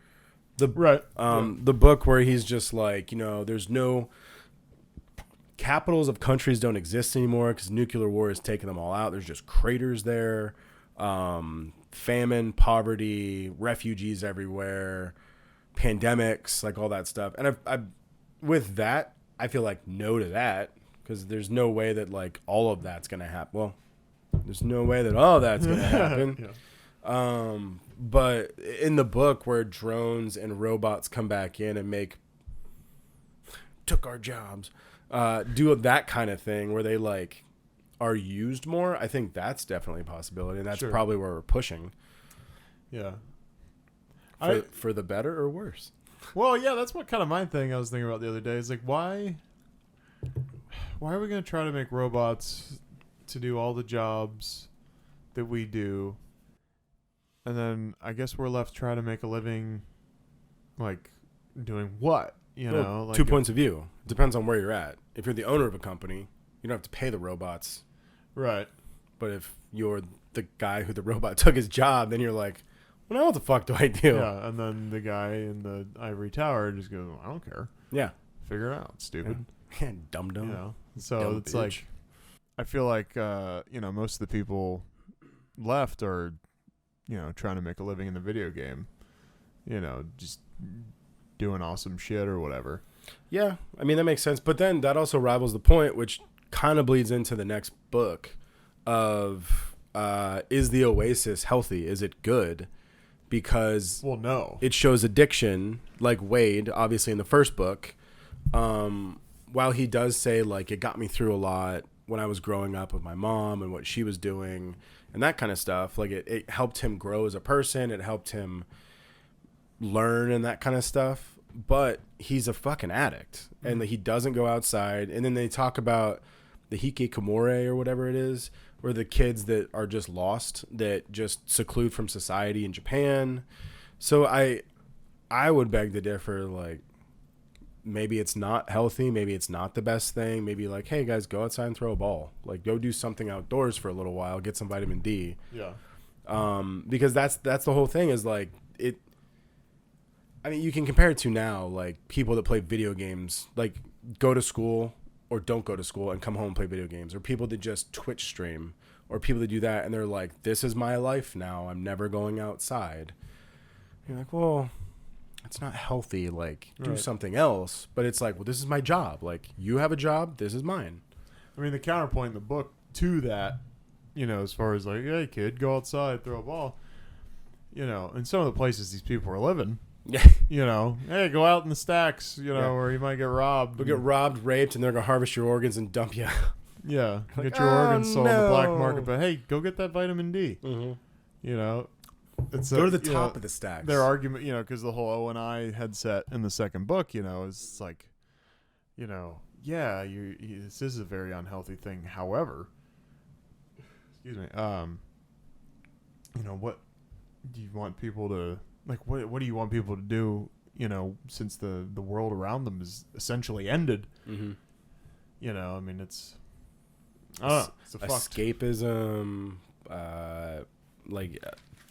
The book where he's just like, there's no capitals of countries don't exist anymore because nuclear war has taken them all out. There's just craters there, famine, poverty, refugees everywhere, pandemics, like all that stuff. And I with that, I feel like no to that because there's no way that like all of that's gonna happen. Well, there's no way that all of that's gonna happen. Yeah. But in the book where drones and robots come back in and took our jobs, do that kind of thing where they like are used more, I think that's definitely a possibility, and that's probably where we're pushing. Yeah. For the better or worse? Well, yeah, that's what kind of my thing I was thinking about the other day. Is like, why are we going to try to make robots to do all the jobs that we do, and then I guess we're left trying to make a living, like, doing what? Like 2 points of view. It depends on where you're at. If you're the owner of a company, you don't have to pay the robots. Right. But if you're the guy who the robot took his job, then you're like, well, now what the fuck do I do? Yeah, and then the guy in the ivory tower just goes, I don't care. Yeah. Figure it out, stupid. Yeah. Dum dum. You know? So Dumb it's bitch. like, I feel like, most of the people left are, trying to make a living in the video game. Just doing awesome shit or whatever. Yeah, I mean that makes sense, but then that also rivals the point, which kind of bleeds into the next book of is the Oasis healthy? Is it good? Because Well, no. it shows addiction, like Wade, obviously in the first book. While he does say like it got me through a lot when I was growing up with my mom and what she was doing and that kind of stuff, like it helped him grow as a person. It helped him learn and that kind of stuff, but he's a fucking addict and he doesn't go outside. And then they talk about the hikikomori or whatever it is, where the kids that are just lost, that just seclude from society in Japan. So I would beg to differ. Like, maybe it's not healthy, maybe it's not the best thing. Maybe like, hey guys, go outside and throw a ball, like go do something outdoors for a little while, get some vitamin D. Yeah. Because that's the whole thing is like it. I mean, you can compare it to now, like people that play video games, like go to school or don't go to school and come home and play video games, or people that just Twitch stream, or people that do that and they're like, this is my life now, I'm never going outside. You're like, well, it's not healthy, like do Right. something else. But it's like, well, this is my job, like you have a job, this is mine. I mean, the counterpoint in the book to that, as far as like, hey, kid, go outside, throw a ball, in some of the places these people are living, Yeah. hey, go out in the stacks, Yeah. or you might get robbed. You'll get robbed, raped, and they're gonna harvest your organs and dump you. Yeah, Like, get your organs sold in the black market. no. But hey, go get that vitamin D. Mm-hmm. It's Go to the top of the stacks. Their argument, because the whole O and I headset in the second book, is like, yeah, this is a very unhealthy thing. However, excuse me, what do you want people to like? What do you want people to do? Since the world around them is essentially ended. Mm-hmm. I mean, it's I don't know. It's a fucked. Escapism, like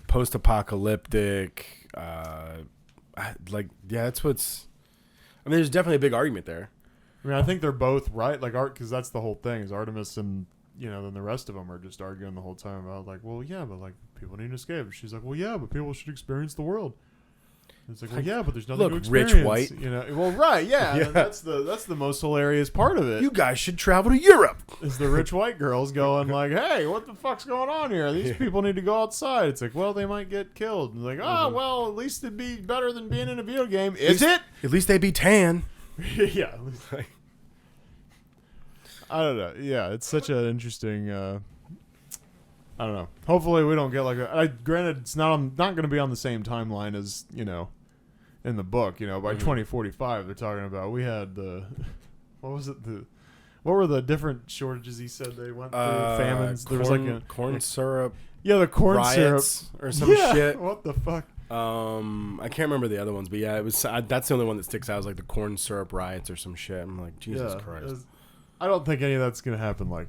post-apocalyptic, that's what's. I mean, there's definitely a big argument there. I mean, I think they're both right. Like art, because that's the whole thing. Is Artemis and then the rest of them are just arguing the whole time about like, well, yeah, but like people need to escape. She's like, well, yeah, but people should experience the world. It's like, well, yeah, but there's nothing Look, to rich experience. white. Well, right, yeah. Yeah. And that's the most hilarious part of it. You guys should travel to Europe. Is the rich white girls going like, hey, what the fuck's going on here? These people need to go outside. It's like, well, they might get killed. And like, oh, well, at least it'd be better than being in a video game. Is it? At least they'd be tan. Yeah. I don't know. Yeah, it's such an interesting. I don't know. Hopefully, we don't get like a. Granted, it's not going to be on the same timeline as in the book. By 2045, they're talking about we had the. What was it? What were the different shortages he said they went through? Famines. There was like a corn syrup the corn syrup riots or some shit. What the fuck? I can't remember the other ones, but yeah, it was. That's the only one that sticks out. Is like the corn syrup riots or some shit. I'm like, Jesus Christ. I don't think any of that's gonna happen. Like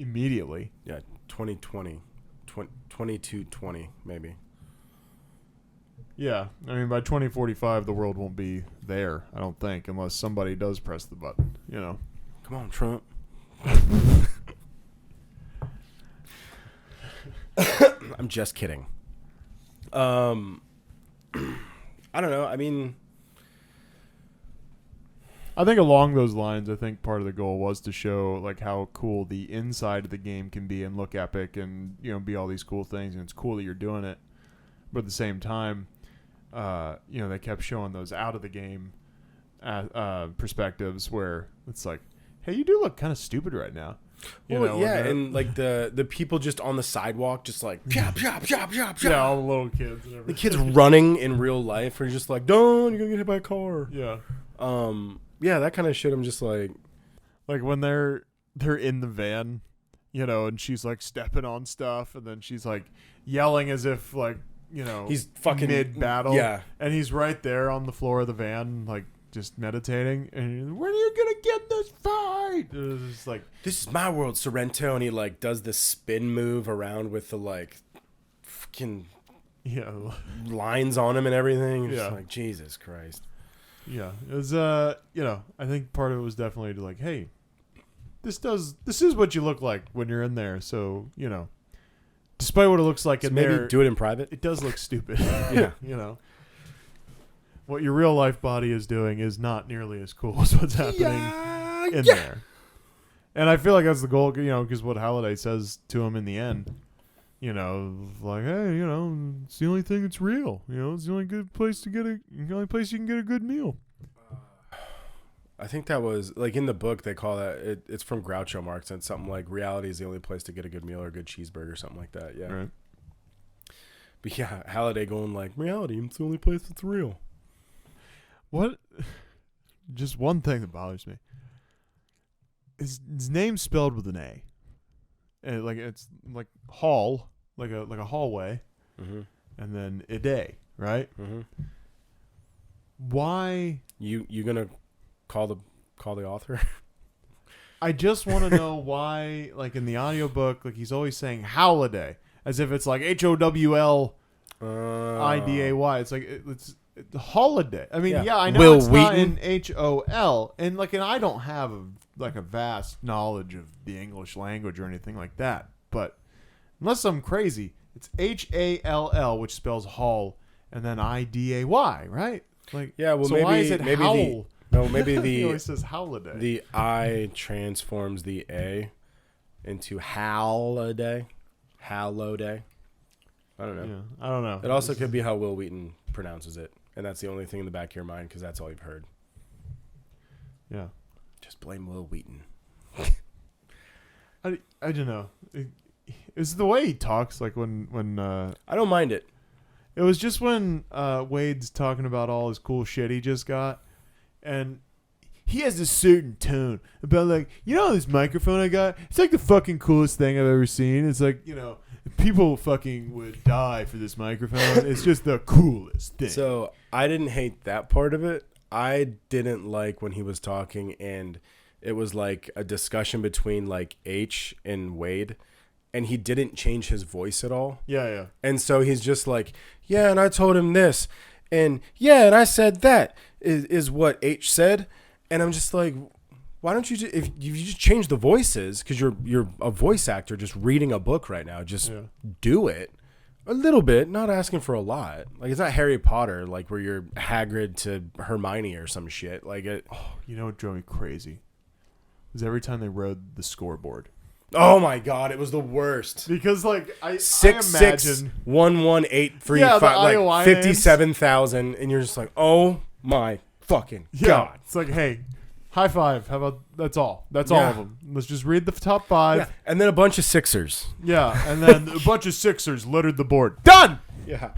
immediately. Yeah, 2020, 2220 maybe. Yeah, I mean by 2045 the world won't be there. I don't think, unless somebody does press the button. Come on, Trump. I'm just kidding. I don't know. I mean, I think along those lines, I think part of the goal was to show like how cool the inside of the game can be and look epic and be all these cool things, and it's cool that you're doing it. But at the same time, they kept showing those out of the game perspectives where it's like, hey, you do look kind of stupid right now. and like the people just on the sidewalk, just like pop, pop, pop, pop, pop. Yeah, all the little kids and everything. The kids running in real life are just like, don't, you're gonna get hit by a car. Yeah. Yeah, that kind of shit. I'm just like when they're in the van, and she's like stepping on stuff, and then she's like yelling as if like he's fucking mid battle. Yeah, and he's right there on the floor of the van, like just meditating, and when are you gonna get this fight? It was just like, This is my world, Sorrento, and he like does this spin move around with the like fucking yeah, lines on him and everything. Just Yeah. like Jesus Christ. yeah. It was I think part of it was definitely like, hey, this is what you look like when you're in there. So despite what it looks like So in maybe there, do it in private. it does look stupid. Yeah. What your real life body is doing is not nearly as cool as what's happening in there. And I feel like that's the goal, because what Halliday says to him in the end, like, hey, it's the only thing that's real. It's the only good place the only place you can get a good meal. I think that was like in the book they call that it's from Groucho Marx, and something like reality is the only place to get a good meal or a good cheeseburger, something like that. Yeah. Right. But yeah, Halliday going like reality, it's the only place that's real. What? Just one thing that bothers me. His name's spelled with an A, and like it's like hall, like a hallway, Mm-hmm. and then a day, right? Mm-hmm. Why? You gonna call the author? I just want to know why. Like in the audiobook, like he's always saying holiday, as if it's like HOWLIDAY. It's like it's holiday. I mean, Yeah. I know Will it's not Wheaton? in HOL, and I don't have a vast knowledge of the English language or anything like that. But unless I'm crazy, it's HALL, which spells hall, and then IDAY, right? Like, Yeah, well, so maybe why is it maybe howl? maybe He always the says holiday. the I transforms the A into holiday. Holiday. I don't know. Yeah, I don't know. It also could be how Will Wheaton pronounces it, and that's the only thing in the back of your mind because that's all you've heard. Yeah. Just blame Will Wheaton. I don't know. It's the way he talks. Like when I don't mind it. it was just when Wade's talking about all his cool shit he just got, and he has a certain tone about like, this microphone I got. It's like the fucking coolest thing I've ever seen. It's like people fucking would die for this microphone. It's just the coolest thing. So I didn't hate that part of it. I didn't like when he was talking and it was like a discussion between like H and Wade, and he didn't change his voice at all. yeah. And so he's just like, yeah, and I told him this, and yeah, and I said that is what H said, and I'm just like, why don't you just, if you just change the voices, because you're a voice actor just reading a book right now, just Yeah. do it a little bit, not asking for a lot. Like it's not Harry Potter, like where you're Hagrid to Hermione or some shit. Like it. You know what drove me crazy? Was every time they rode the scoreboard. Oh my god, it was the worst. Because like I 6611835, Yeah, the like IOI names. 57,000, and you're just like, oh my fucking god. It's like, hey, high five. How about that's all? That's all Yeah. of them. Let's just read the top five. Yeah, and then a bunch of Sixers. Yeah, and then a bunch of Sixers littered the board. Done. Yeah.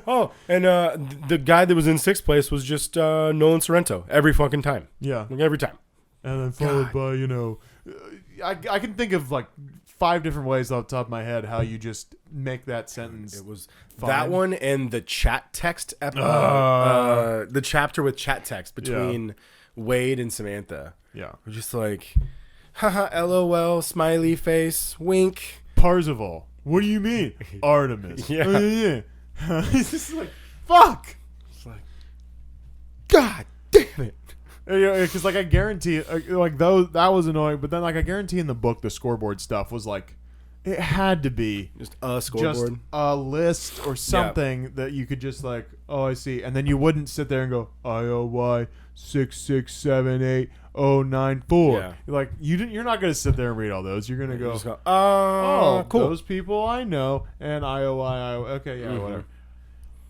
Oh, and the guy that was in sixth place was just Nolan Sorrento every fucking time. Yeah, Like every time. and then followed by I can think of like 5 different ways off the top of my head how you just make that sentence. It was fine. that one and the chat text the chapter with chat text between Wade and Samantha. Yeah, We're just like, haha, LOL, smiley face, wink. Parzival. What do you mean, Artemis? Yeah. Oh, yeah. It's just like fuck. It's like, God damn it. Because like I guarantee, like though that was annoying, but then like I guarantee in the book the scoreboard stuff was like it had to be Just a scoreboard. just a list or something that you could just like, oh I see, and then you wouldn't sit there and go IOY 6678094. Yeah. Like you're not gonna sit there and read all those. You're gonna go, Just go, oh cool. those people I know, and IOI okay yeah Mhm. whatever.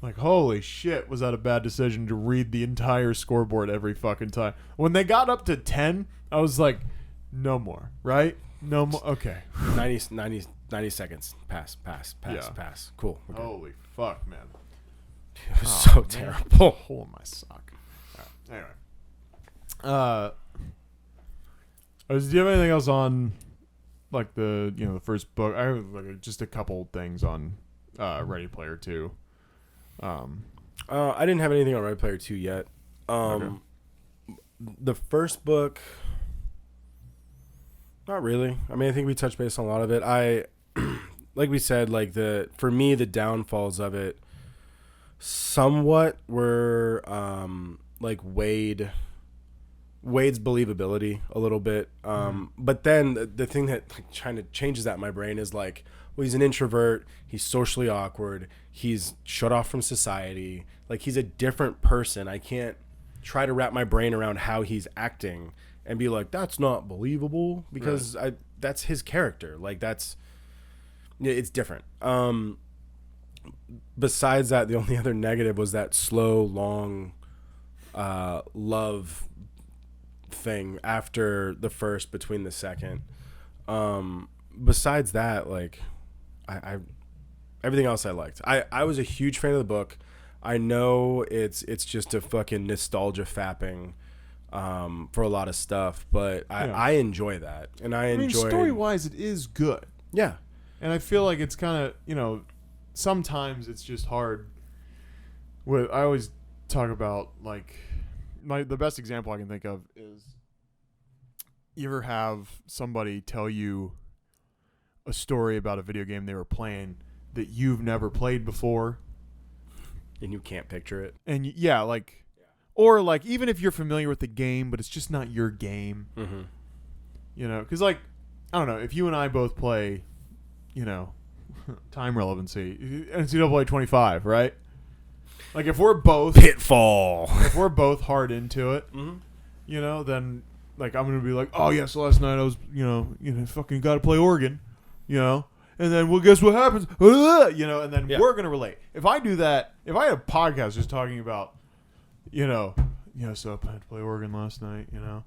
Like, holy shit, was that a bad decision to read the entire scoreboard every fucking time? When they got up to 10, I was like, no more, right? No more. Okay. 90 seconds. Pass. Yeah. Pass. Cool. We're good. Holy fuck, man. It was so man. terrible. Hole in my sock. All right. Anyway. Do you have anything else on, like, the first book? I have like, just a couple things on Ready Player 2. I didn't have anything on Ready Player 2 yet. Okay. the first book, not really. I mean, I think we touched base on a lot of it. Like we said, like for me, the downfalls of it somewhat were like Wade's believability a little bit. But then the thing that like, kind of changes that in my brain is like, well, he's an introvert. He's socially awkward. He's shut off from society. Like, he's a different person. I can't try to wrap my brain around how he's acting and be like, that's not believable, because that's his character. Like, it's different. Besides that, the only other negative was that slow, long love thing after the first, between the second. Besides that, like, I everything else I liked. I was a huge fan of the book. I know it's just a fucking nostalgia fapping for a lot of stuff, but I enjoy that, and I enjoy. Story wise, it is good. Yeah, and I feel like it's kind of sometimes it's just hard. I always talk about like the best example I can think of is, you ever have somebody tell you a story about a video game they were playing that you've never played before, and you can't picture it, and or like even if you're familiar with the game but it's just not your game, because like I don't know, if you and I both play time relevancy NCAA 25, right? Like if we're both Pitfall, if we're both hard into it, then like I'm gonna be like, oh yeah, so last night I was fucking gotta play Oregon, and then well guess what happens, and then we're gonna relate. If I do that, if I had a podcast just talking about so I had to play Oregon last night, and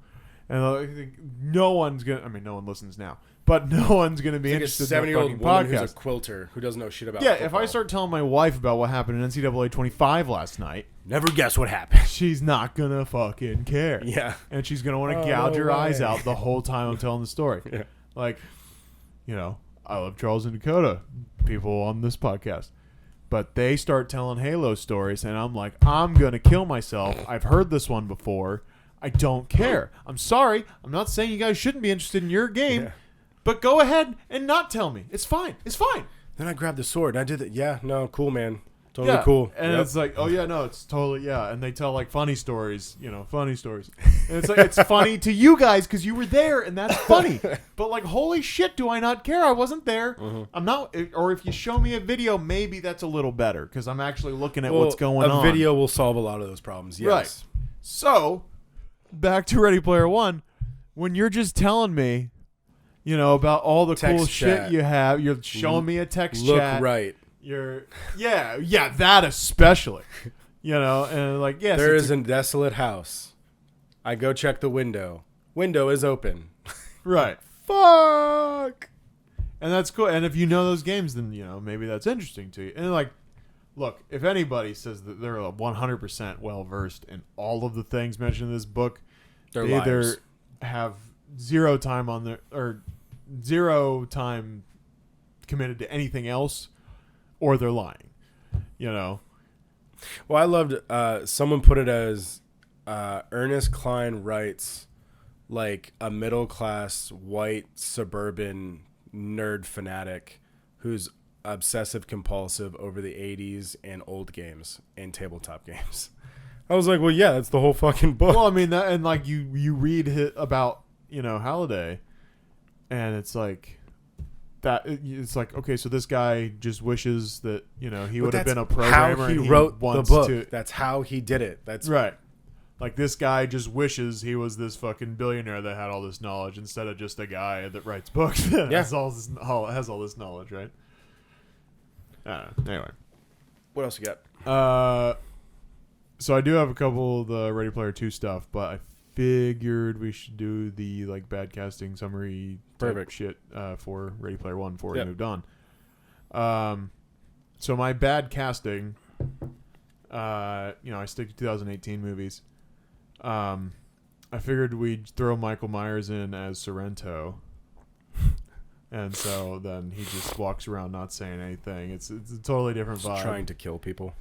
I think no one's gonna, I mean no one listens now, but no one's gonna be interested in a 70-year-old fucking woman podcast. who's a quilter who doesn't know shit about Yeah, football. if I start telling my wife about what happened in NCAA 25 last night, never guess what happened. she's not gonna fucking care. Yeah. And she's gonna want to gouge her eyes out the whole time I'm telling the story. Yeah. Like, I love Charles and Dakota, people on this podcast. But they start telling Halo stories, and I'm like, I'm going to kill myself. I've heard this one before. I don't care. I'm sorry. I'm not saying you guys shouldn't be interested in your game, but go ahead and not tell me. It's fine. It's fine. Then I grabbed the sword, and I did that. Yeah, no, cool, man. Totally cool. And it's like, oh, yeah, no, it's totally, and they tell, like, funny stories, funny stories. And it's like, it's funny to you guys because you were there, and that's funny. But, like, holy shit, do I not care? I wasn't there. I'm not, or if you show me a video, maybe that's a little better because I'm actually looking at what's going on. A video will solve a lot of those problems, yes. Right. So, back to Ready Player One. When you're just telling me, about all the text cool chat. shit you have, you're showing me a text Look chat. right. You're that especially, and like yes, there is a desolate house. I go check the window. Window is open. Right. Fuck. And that's cool. And if you know those games, then maybe that's interesting to you. And like, look, if anybody says that they're 100% well versed in all of the things mentioned in this book, They're they either liars. have zero time on their or zero time committed to anything else, or they're lying. Well, I loved someone put it as Ernest Cline writes like a middle class white suburban nerd fanatic who's obsessive compulsive over the 80s and old games and tabletop games. I was like, well, yeah, that's the whole fucking book. Well, I mean, that, and like you read about Halliday, and it's like. That it's like, okay, so this guy just wishes that he would have been a programmer. How he and wrote the wants book. to, That's how he did it. That's right. Like this guy just wishes he was this fucking billionaire that had all this knowledge instead of just a guy that writes books that has all this knowledge, right? Anyway, what else you got? So I do have a couple of the Ready Player 2 stuff, but I figured we should do the like bad casting summary type shit for Ready Player 1 before we moved on. So my bad casting, I stick to 2018 movies. I figured we'd throw Michael Myers in as Sorrento. And so then he just walks around not saying anything. It's a totally different vibe. Trying to kill people.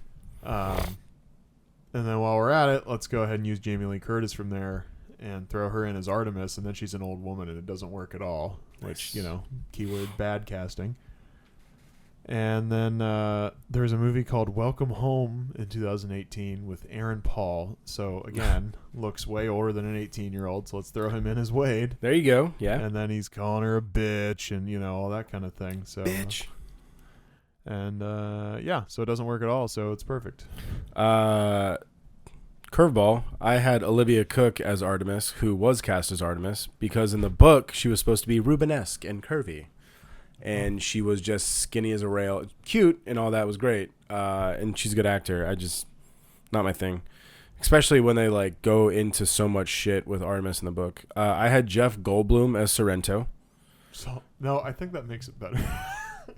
And then while we're at it, let's go ahead and use Jamie Lee Curtis from there and throw her in as Artemis, and then she's an old woman, and it doesn't work at all. Which, Nice. keyword bad casting. And then there's a movie called Welcome Home in 2018 with Aaron Paul. So again, looks way older than an 18-year-old. So let's throw him in as Wade. There you go. Yeah. And then he's calling her a bitch and all that kind of thing. So Bitch. And so it doesn't work at all. So it's perfect. Curveball. I had Olivia Cook as Artemis, who was cast as Artemis, because in the book she was supposed to be Rubenesque and curvy. And she was just skinny as a rail. Cute and all that was great. And she's a good actor. Not my thing. Especially when they like go into so much shit with Artemis in the book. I had Jeff Goldblum as Sorrento. So no, I think that makes it better.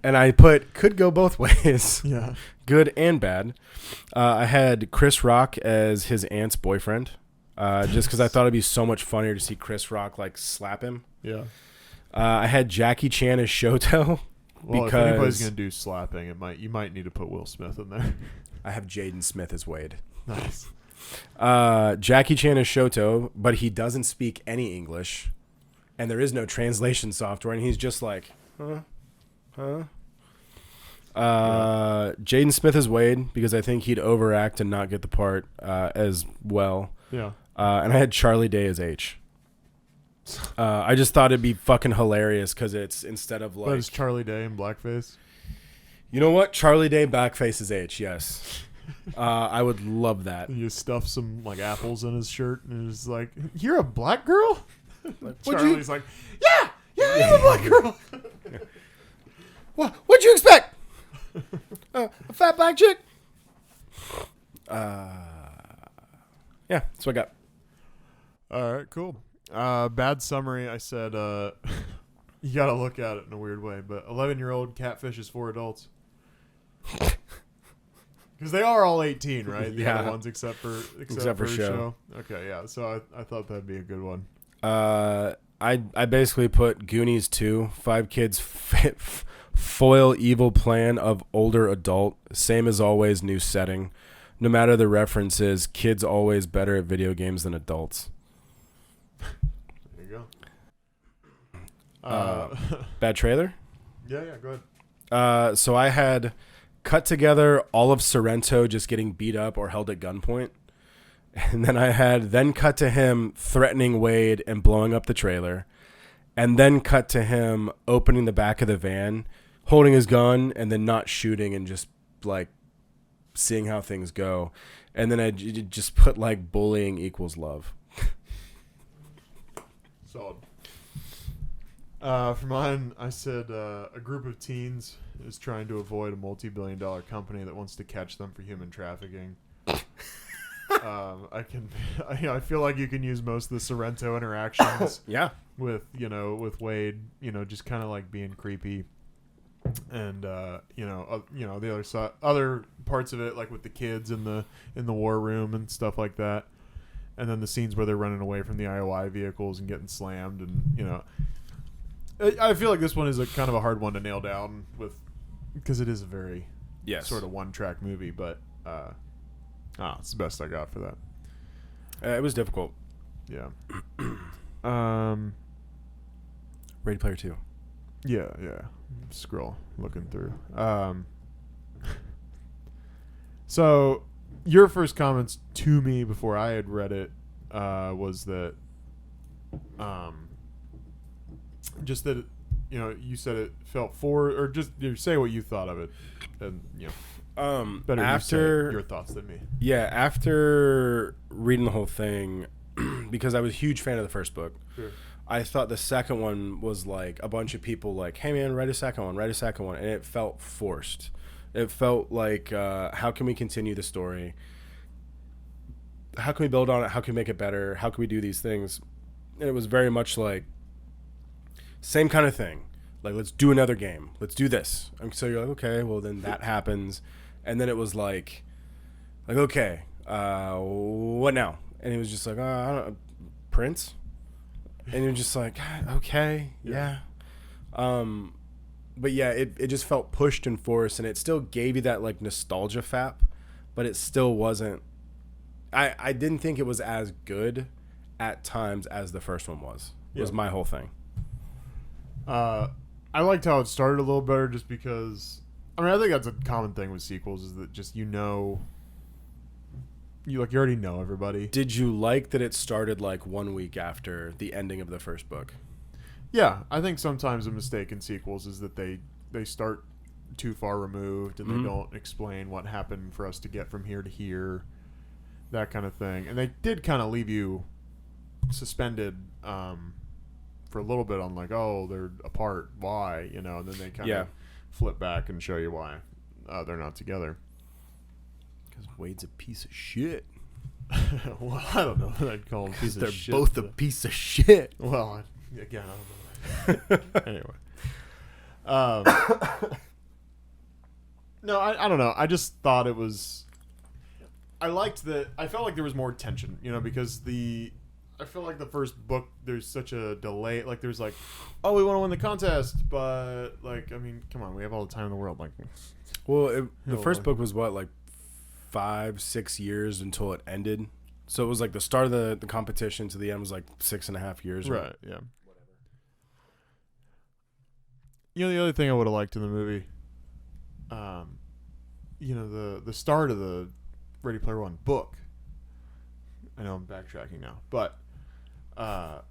And I put could go both ways. Yeah. Good and bad. I had Chris Rock as his aunt's boyfriend. Just because I thought it'd be so much funnier to see Chris Rock like slap him. Yeah. I had Jackie Chan as Shoto. Well, because if anybody's gonna do slapping, you might need to put Will Smith in there. I have Jaden Smith as Wade. Nice. Jackie Chan is Shoto, but he doesn't speak any English, and there is no translation software, and he's just like, huh. Jaden Smith is Wade because I think he'd overact and not get the part as well. Yeah. And I had Charlie Day as H. I just thought it'd be fucking hilarious because it's instead of But like, is Charlie Day in blackface? you know what? Charlie Day backface is H. Yes. I would love that. And you stuff some like apples in his shirt, and it's like, "You're a black girl." Charlie's like, "Yeah, I'm a black girl." What'd you expect? A fat black chick? Yeah, that's what I got. All right, cool. Bad summary. I said you got to look at it in a weird way, but 11-year-old catfishes 4 adults. Because they are all 18, right? The Yeah. other ones except for Show. Okay, yeah. So I thought that'd be a good one. I basically put Goonies 2, 5 kids foil evil plan of older adult, same as always, new setting. No matter the references, kids always better at video games than adults. There you go. Bad trailer? Yeah, go ahead. So I had cut together all of Sorrento just getting beat up or held at gunpoint. And then I had cut to him threatening Wade and blowing up the trailer. And then cut to him opening the back of the van, holding his gun, and then not shooting and just like seeing how things go. And then I just put like bullying equals love. Solid. For mine, I said a group of teens is trying to avoid a multi-billion-dollar company that wants to catch them for human trafficking. I feel like you can use most of the Sorrento interactions Yeah. with Wade, just kind of like being creepy, and the other side, other parts of it, like with the kids in the war room and stuff like that, and then the scenes where they're running away from the IOI vehicles and getting slammed, and I feel like this one is a kind of a hard one to nail down because it is a very sort of one-track movie, but it's the best I got for that. It was difficult. Yeah. Ready Player 2. Yeah. Looking through. So your first comments to me before I had read it was that just that you said it felt or just say what you thought of it, and better After you say your thoughts than me. Yeah, after reading the whole thing, because I was a huge fan of the first book, Sure. I thought the second one was like a bunch of people like, hey man, write a second one, and it felt forced. It felt like, how can we continue the story? How can we build on it? How can we make it better? How can we do these things? And it was very much like, same kind of thing. Like, let's do another game. Let's do this. And so you're like, okay, well then that happens. And then it was like okay, what now? And it was just like, I don't know, Prince? And you're just like, okay, yeah. But yeah, it just felt pushed and forced, and it still gave you that like nostalgia fap, but it still wasn't. I didn't think it was as good at times as the first one was. Yeah. Was my whole thing. I liked how it started a little better just because I mean I think that's a common thing with sequels is that just you already know everybody. Did you like that it started like 1 week after the ending of the first book? Yeah, I think sometimes a mistake in sequels is that they start too far removed and Mhm. they don't explain what happened for us to get from here to here, that kind of thing. And they did kind of leave you suspended for a little bit on like, oh, they're apart, why, and then they kind of flip back and show you why they're not together. Because Wade's a piece of shit. Well, I don't know. I'd call them a piece of They're shit. both a piece of shit. Well, again, I don't know. Anyway. No, I don't know. I just thought it was... I liked that... I felt like there was more tension, because I feel like the first book, there's such a delay. Like, there's like, oh, we want to win the contest, but, like, I mean, come on. We have all the time in the world. Like, Well, the first book was what, like 5-6 years until it ended? So it was like the start of the competition to the end was like 6.5 years. Right, yeah. Whatever. The other thing I would have liked in the movie, the start of the Ready Player One book. I know I'm backtracking now, but the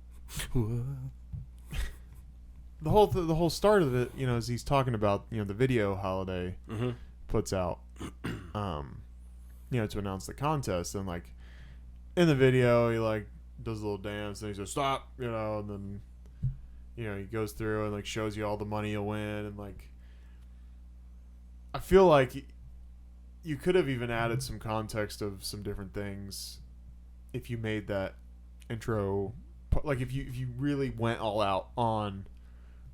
whole start of it, is he's talking about the video Holiday puts out, to announce the contest, and like in the video he like does a little dance and he says stop, and then he goes through and like shows you all the money you'll win, and like I feel like you could have even added some context of some different things if you made that intro, like if you really went all out on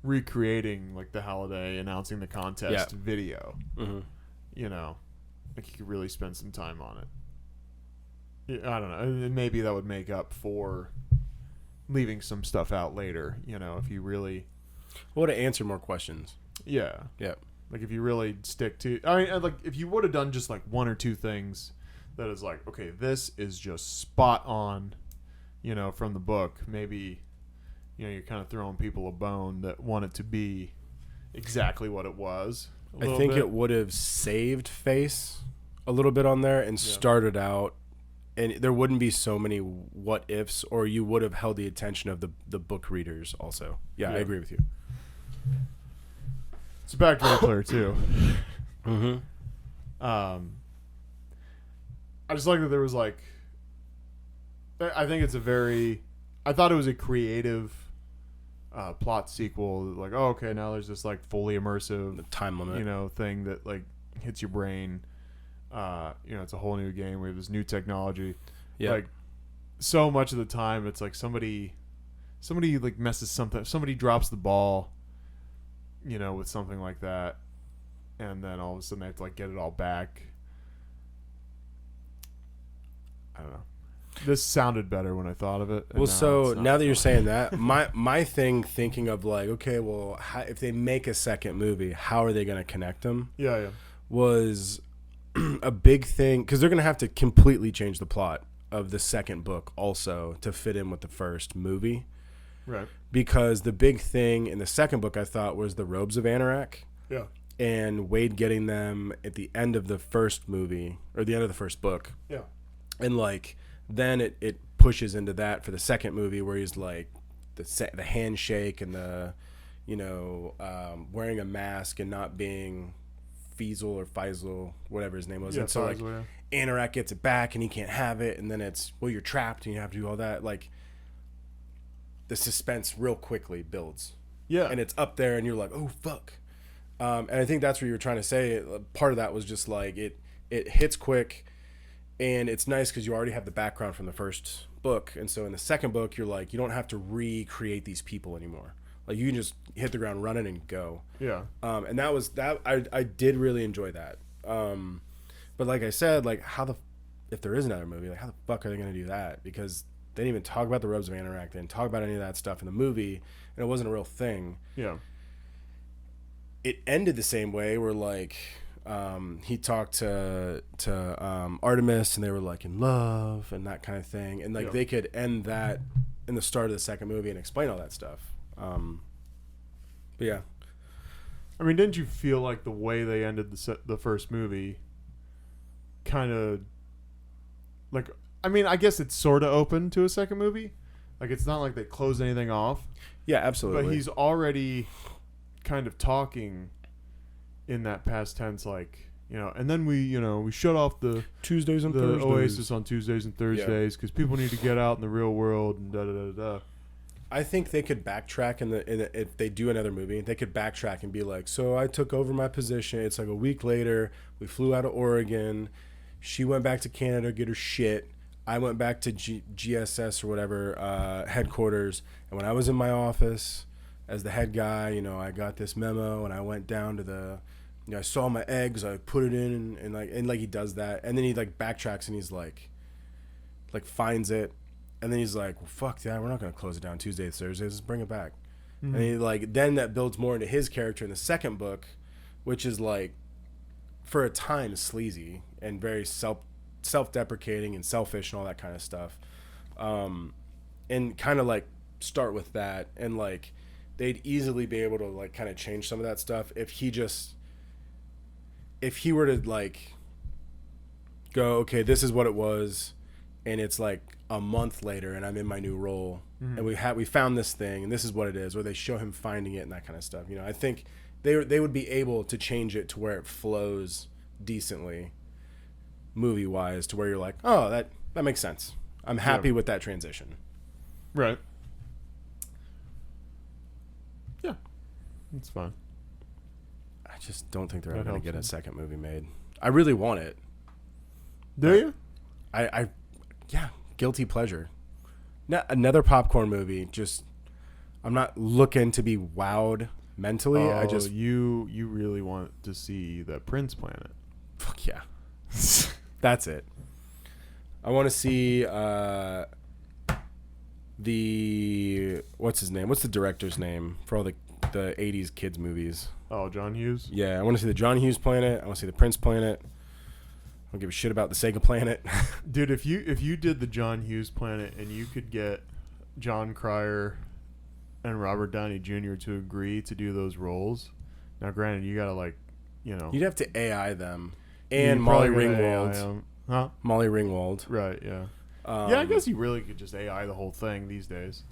recreating like the Holiday announcing the contest video, like you could really spend some time on it. Yeah, I don't know, and maybe that would make up for leaving some stuff out later. If you really would have answered more questions. Yeah. Like if you really stick to, I mean, like if you would have done just like one or two things that is like, okay, this is just spot on, from the book. Maybe, you're kind of throwing people a bone that want it to be exactly what it was. I think it would have saved face a little bit on there and started out, and there wouldn't be so many what ifs, or you would have held the attention of the book readers also. Yeah, I agree with you. It's back to Ready Player 2. I just like that there was like, I think I thought it was a creative plot sequel. Like, oh, okay, now there's this like fully immersive the time limit, thing that like hits your brain. It's a whole new game. We have this new technology. Yeah. Like, so much of the time, it's like somebody like messes something. Somebody drops the ball, with something like that, and then all of a sudden they have to like get it all back. I don't know. This sounded better when I thought of it. Well, so now that you're saying that, my thing thinking of like, okay, well, if they make a second movie, how are they going to connect them? Yeah. Was a big thing because they're going to have to completely change the plot of the second book also to fit in with the first movie. Right. Because the big thing in the second book, I thought, was the robes of Anorak. Yeah. And Wade getting them at the end of the first movie or the end of the first book. Yeah. And like then it pushes into that for the second movie where he's like the handshake and the wearing a mask and not being Feasel or Faisal, whatever his name was. Yeah, and so Faisal, like Anorak gets it back and he can't have it, and then it's, well, you're trapped and you have to do all that. Like the suspense real quickly builds. Yeah. And it's up there and you're like, oh fuck. And I think that's what you were trying to say. Part of that was just like it hits quick. And it's nice because you already have the background from the first book. And so in the second book, you're like, you don't have to recreate these people anymore. Like you can just hit the ground running and go. Yeah. And that was that. I did really enjoy that. But like I said, like if there is another movie, like how the fuck are they going to do that? Because they didn't even talk about the Robes of Anorak. They didn't talk about any of that stuff in the movie. And it wasn't a real thing. Yeah. It ended the same way where like, he talked to Artemis, and they were like in love and that kind of thing, and like Yeah. they could end that in the start of the second movie and explain all that stuff. But yeah, I mean, didn't you feel like the way they ended the first movie kind of like, I mean, I guess it's sort of open to a second movie. Like, it's not like they close anything off, yeah, absolutely. but he's already kind of talking in that past tense, like, you know, and then we shut off the Tuesdays and the Thursdays. Oasis on Tuesdays and Thursdays because people need to get out in the real world and da da da da. I think they could backtrack if they do another movie. They could backtrack and be like, "So I took over my position. It's like a week later. We flew out of Oregon. She went back to Canada to get her shit. I went back to GSS or whatever headquarters. And when I was in my office as the head guy, you know, I got this memo and I went down to the, you know, I saw my eggs. I put it in and he does that. And then he like backtracks and he's like finds it. And then he's like, well, fuck that. We're not going to close it down Tuesdays, Thursdays. Let's bring it back. Mm-hmm. And he like, then that builds more into his character in the second book, which is like, for a time, sleazy and very self-deprecating and selfish and all that kind of stuff. And kind of like start with that. And like, they'd easily be able to like kind of change some of that stuff if he were to like go, okay, this is what it was. And it's like a month later and I'm in my new role and we found this thing and this is what it is, or they show him finding it and that kind of stuff. You know, I think they would be able to change it to where it flows decently movie wise, to where you're like, oh, that makes sense. I'm happy with that transition. Right. Yeah. It's fine. I just don't think they're That ever going to helps get a me. second movie made. I really want it. Do you? Yeah, guilty pleasure. Another popcorn movie. Just, I'm not looking to be wowed mentally. Oh, I just, you really want to see the Prince Planet. fuck yeah. That's it. I want to see what's his name? What's the director's name for all the 80s kids movies? Oh, John Hughes. Yeah, I want to see the John Hughes Planet. I want to see the Prince Planet. I don't give a shit about the Sega Planet. Dude, if you did the John Hughes Planet and you could get John Cryer and Robert Downey Jr. to agree to do those roles, now granted you gotta like, you know, You'd have to AI them. And you'd Molly probably gotta Ringwald. AI 'em. Huh? Molly Ringwald. Right, yeah. Yeah, I guess you really could just AI the whole thing these days.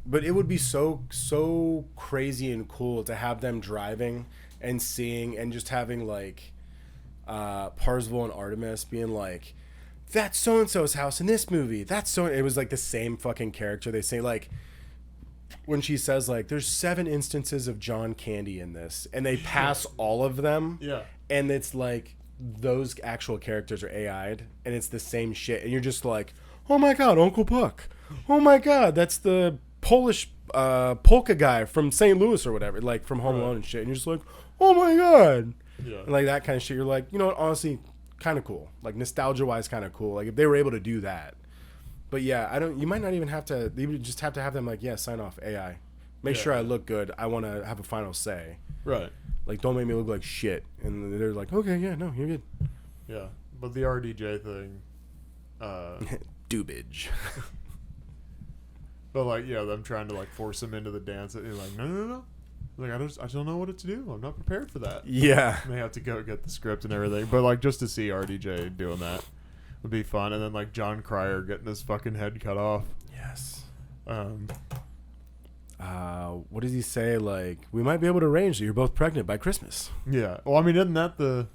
But it would be so crazy and cool to have them driving and seeing and just having like Parzival and Artemis being like, that's so and so's house in this movie. That's so. It was like the same fucking character. They say like when she says like, there's 7 instances of John Candy in this, and they pass all of them. Yeah. And it's like those actual characters are AI'd, and it's the same shit, and you're just like, oh my god, Uncle Puck. Oh my god, that's the Polish polka guy from St. Louis or whatever, like from Home Alone and shit. And you're just like, oh my god. Yeah. And like that kind of shit. You're like, you know what, honestly, kind of cool. Like nostalgia wise, kind of cool. Like if they were able to do that. But yeah, you might not even have to, you would just have to have them like, yeah, sign off AI. Make sure I look good. I want to have a final say. Right. Like, don't make me look like shit. And they're like, okay, yeah, no, you're good. Yeah. But the RDJ thing, Doobage. but like, yeah, them trying to like force him into the dance, and you're like, no. Like, I just don't know what to do. I'm not prepared for that. Yeah. And they have to go get the script and everything. But like, just to see RDJ doing that would be fun. And then like John Cryer getting his fucking head cut off. Yes. What does he say? Like, we might be able to arrange that you're both pregnant by Christmas. Yeah. Well, I mean, isn't that the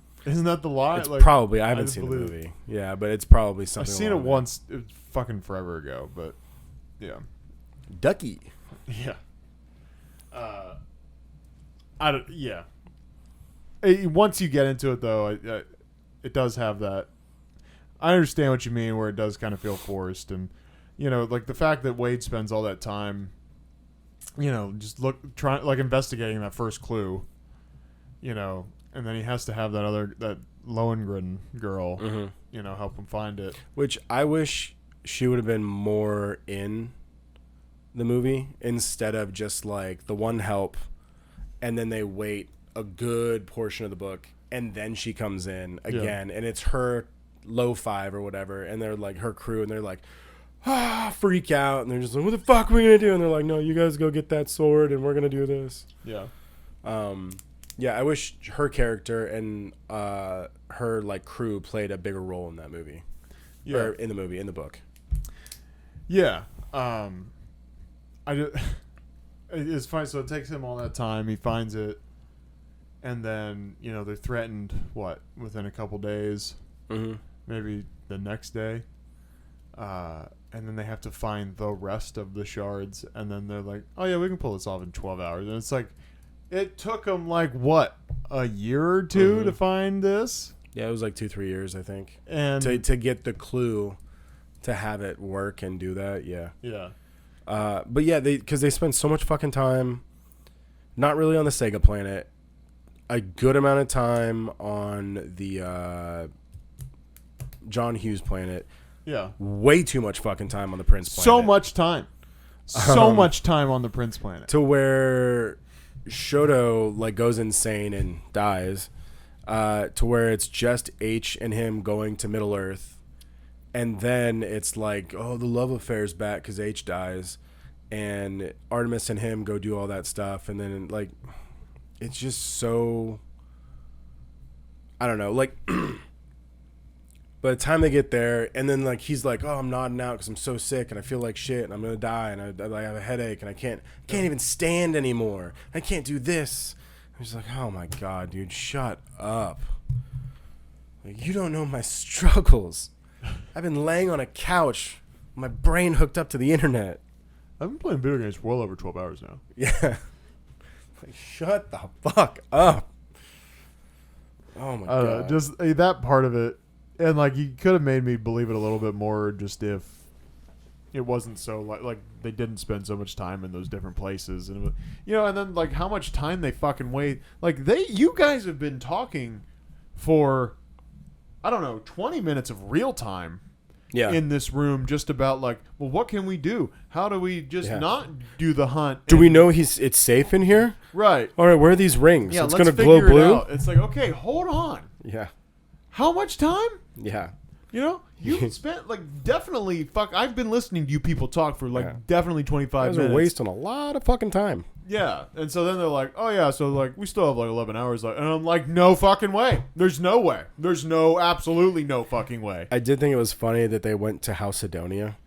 lie? It's like, probably, I haven't just seen the believe movie. Yeah, but it's probably something. I've seen it along that. once. It was fucking forever ago. But yeah. Ducky. Yeah. Yeah. Once you get into it, though, it does have that. I understand what you mean, where it does kind of feel forced, and you know, like the fact that Wade spends all that time, you know, just investigating that first clue, you know, and then he has to have that Lohengrin girl, you know, help him find it. Which I wish she would have been more in the movie instead of just like the one help, and then they wait a good portion of the book and then she comes in again, and it's her low 5 or whatever, and they're like her crew, and they're like, freak out, and they're just like, what the fuck are we gonna do? And they're like, no, you guys go get that sword, and we're gonna do this. Yeah. Yeah, I wish her character and her like crew played a bigger role in that movie. Yeah. Or in the book. Yeah. It's fine. So it takes him all that time. He finds it, and then they're threatened. Within a couple days, maybe the next day, and then they have to find the rest of the shards, and then they're like, "Oh yeah, we can pull this off in 12 hours." And it's like, it took them like a year or two to find this. Yeah, it was like 2-3 years, I think, and to get the clue to have it work and do that. Yeah. Yeah. But yeah, because they spend so much fucking time, not really on the Sega planet, a good amount of time on the John Hughes planet. Yeah. Way too much fucking time on the Prince planet. So much time. So much time on the Prince planet. To where Shoto like goes insane and dies. To where it's just H and him going to Middle Earth. And then it's like, oh, the love affair's back because H dies. And Artemis and him go do all that stuff. And then, like, it's just so... I don't know. Like, by the time they get there, and then, like, he's like, oh, I'm nodding out because I'm so sick and I feel like shit and I'm going to die and I have a headache and I can't even stand anymore. I can't do this. I'm just like, oh, my God, dude, shut up. Like, you don't know my struggles. I've been laying on a couch, my brain hooked up to the internet. I've been playing video games for well over 12 hours now. Yeah. Like, shut the fuck up. Oh my God. Just that part of it. And like, you could have made me believe it a little bit more just if it wasn't so like they didn't spend so much time in those different places. And, and then like how much time they fucking wait. Like you guys have been talking for, I don't know, 20 minutes of real time in this room just about like, well, what can we do? How do we just not do the hunt? Do we know it's safe in here? Right. All right, where are these rings? Yeah, it's going to glow blue? It's like, okay, hold on. Yeah. How much time? Yeah. You spent like definitely I've been listening to you people talk for like definitely 25 minutes. That was a waste on a lot of fucking time. Yeah. And so then they're like, oh yeah, so like we still have like 11 hours left. And I'm like, no fucking way. There's no way. There's absolutely no fucking way. I did think it was funny that they went to House Sidonia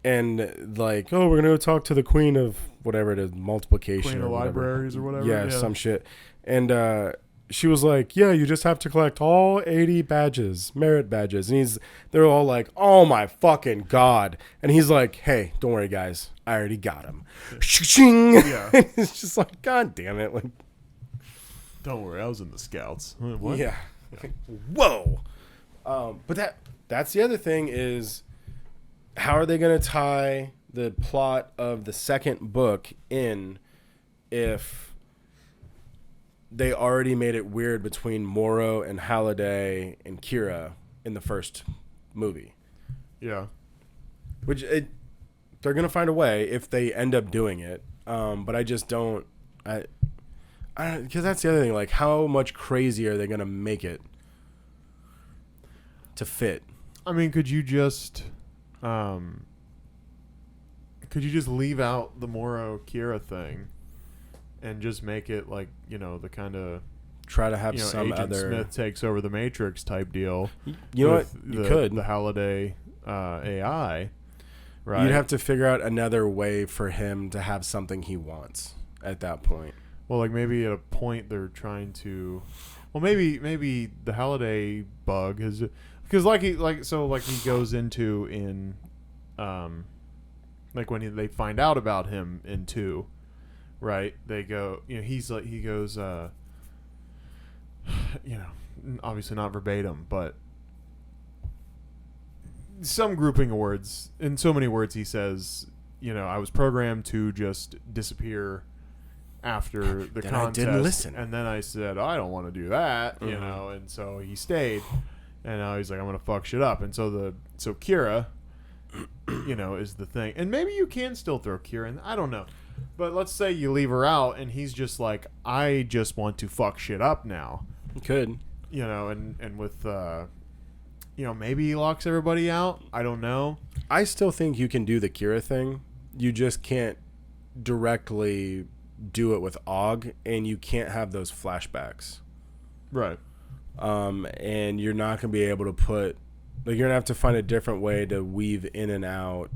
and like, oh, we're going to go talk to the queen of whatever it is, multiplication Queen or of whatever. libraries or whatever. Yeah, some shit. And she was like, yeah, you just have to collect all 80 badges, merit badges. And they're all like, oh my fucking God. And he's like, hey, don't worry, guys. I already got him. Yeah. It's just like, God damn it. Like, don't worry, I was in the scouts. What? Yeah. Whoa. But that's the other thing is, how are they going to tie the plot of the second book in if they already made it weird between Moro and Halliday and Kira in the first movie? Yeah. Which they're going to find a way if they end up doing it. But I just don't... because that's the other thing. Like, how much crazier are they going to make it to fit? I mean, could you just leave out the Moro Kira thing and just make it like, the kind of try to have some Agent other Smith takes over the Matrix type deal? You know what? You could. The Halliday AI, right? You'd have to figure out another way for him to have something he wants at that point. Well, like maybe at a point they're trying to, well, maybe the Halliday bug is because he goes into in, like when they find out about him in 2, right? They go, he goes, obviously not verbatim, but some grouping of words. In so many words, he says, I was programmed to just disappear after the contest. I didn't listen. And then I said, I don't want to do that, and so he stayed. And now he's like, I'm going to fuck shit up. And so Kira, is the thing. And maybe you can still throw Kira in. I don't know. But let's say you leave her out and he's just like, I just want to fuck shit up now. Could. You know, and with you know, maybe he locks everybody out. I don't know. I still think you can do the Kira thing. You just can't directly do it with Og, and you can't have those flashbacks. Right. And you're not gonna be able to put, like, you're gonna have to find a different way to weave in and out.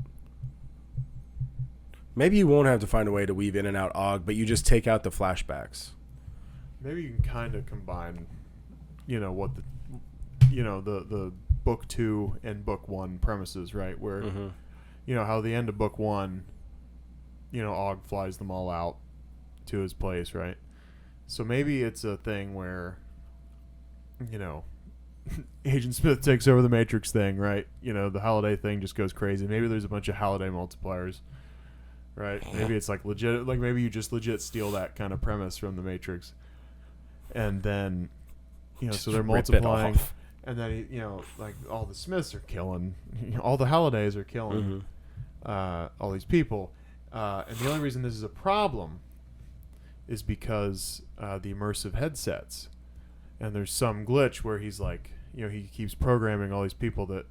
Maybe you won't have to find a way to weave in and out Og, but you just take out the flashbacks. Maybe you can kind of combine, you know, what the, you know, the book 2 and book 1 premises, right? Where, you know, how the end of book 1, you know, Og flies them all out to his place, right? So maybe it's a thing where, you know, Agent Smith takes over the Matrix thing, right? You know, the Holiday thing just goes crazy. Maybe there's a bunch of Holiday multipliers, right? Maybe it's like legit, like maybe you just legit steal that kind of premise from the Matrix, and then, you know, so they're multiplying, and then, you know, like all the Smiths are killing, you know, all the Holidays are killing all these people, and the only reason this is a problem is because the immersive headsets. And there's some glitch where he's like, you know, he keeps programming all these people that,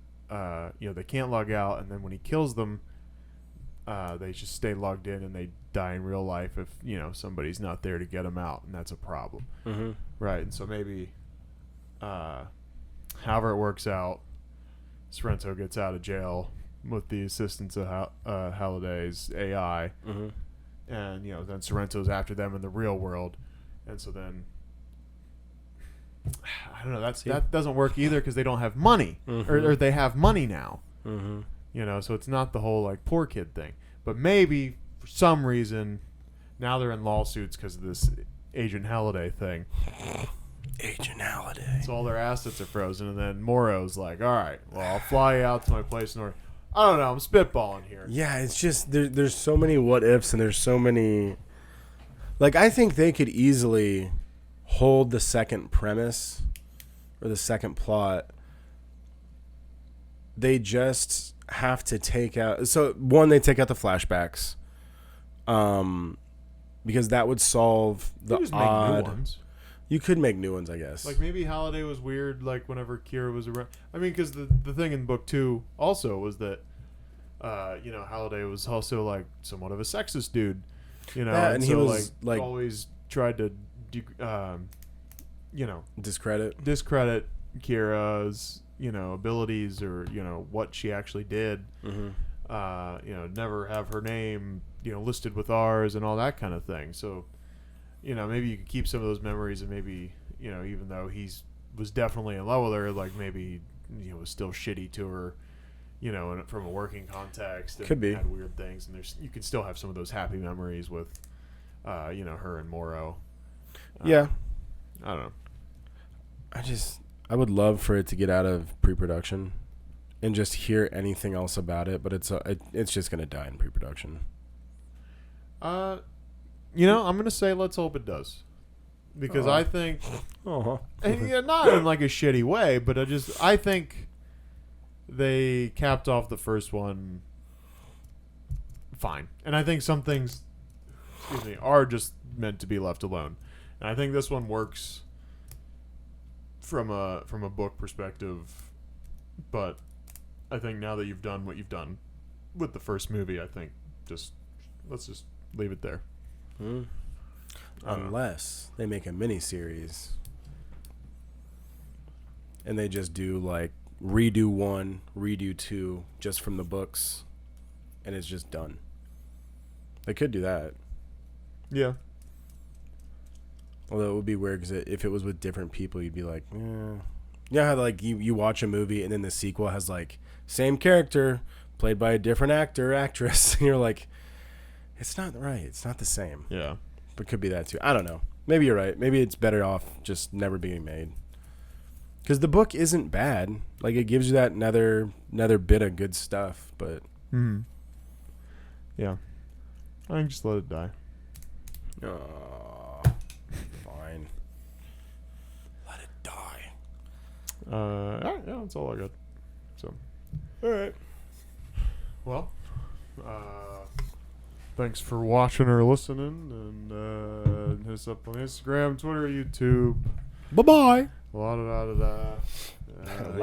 you know, they can't log out. And then when he kills them, they just stay logged in and they die in real life if, you know, somebody's not there to get them out. And that's a problem. Right. And so maybe, however it works out, Sorrento gets out of jail with the assistance of Halliday's AI. And, you know, then Sorrento's after them in the real world. And so then, I don't know. That doesn't work either because they don't have money, or they have money now. You know, so it's not the whole like poor kid thing. But maybe for some reason now they're in lawsuits because of this Agent Halliday thing. Agent Halliday. So all their assets are frozen, and then Morrow's like, "All right, well, I'll fly you out to my place in North." I don't know. I'm spitballing here. Yeah, it's just there's so many what ifs, and there's so many. Like, I think they could easily hold the second premise or the second plot. They just have to take out. So one, they take out the flashbacks, because that would solve the just odd. make new ones. You could make new ones, I guess. Like maybe Halliday was weird, like whenever Kira was around. I mean, because the thing in book 2 also was that, you know, Halliday was also like somewhat of a sexist dude, you know, Yeah, and and he so was, like always tried to, you know, discredit Kira's, you know, abilities or, you know, what she actually did. You know, never have her name, you know, listed with ours and all that kind of thing. So, you know, maybe you could keep some of those memories, and maybe, you know, even though was definitely in love with her, like maybe, you know, was still shitty to her, you know, and from a working context, and Could be. had weird things, and you could still have some of those happy memories with, you know, her and Morrow. Yeah, I don't know. I would love for it to get out of pre-production and just hear anything else about it, but it's just gonna die in pre-production. You know, I'm gonna say let's hope it does, because I think, and, yeah, not in like a shitty way, but I think they capped off the first one fine, and I think some things, are just meant to be left alone, and I think this one works from a book perspective, but I think now that you've done what you've done with the first movie, I think let's just leave it there. Unless they make a mini-series and they just do like redo 1, redo 2 just from the books, and it's just done. They could do that. Yeah. Although it would be weird, because if it was with different people, you'd be like, yeah, how like you watch a movie and then the sequel has like same character played by a different actor or actress, and you're like, it's not right. It's not the same. Yeah. But could be that too. I don't know. Maybe you're right. Maybe it's better off just never being made. Because the book isn't bad. Like, it gives you that another bit of good stuff, but. Yeah. I think just let it die. Fine. Let it die. Yeah, that's all I got. So. All right. Well, thanks for watching or listening, and hit us up on Instagram, Twitter, YouTube, Bye-bye. La da da da da.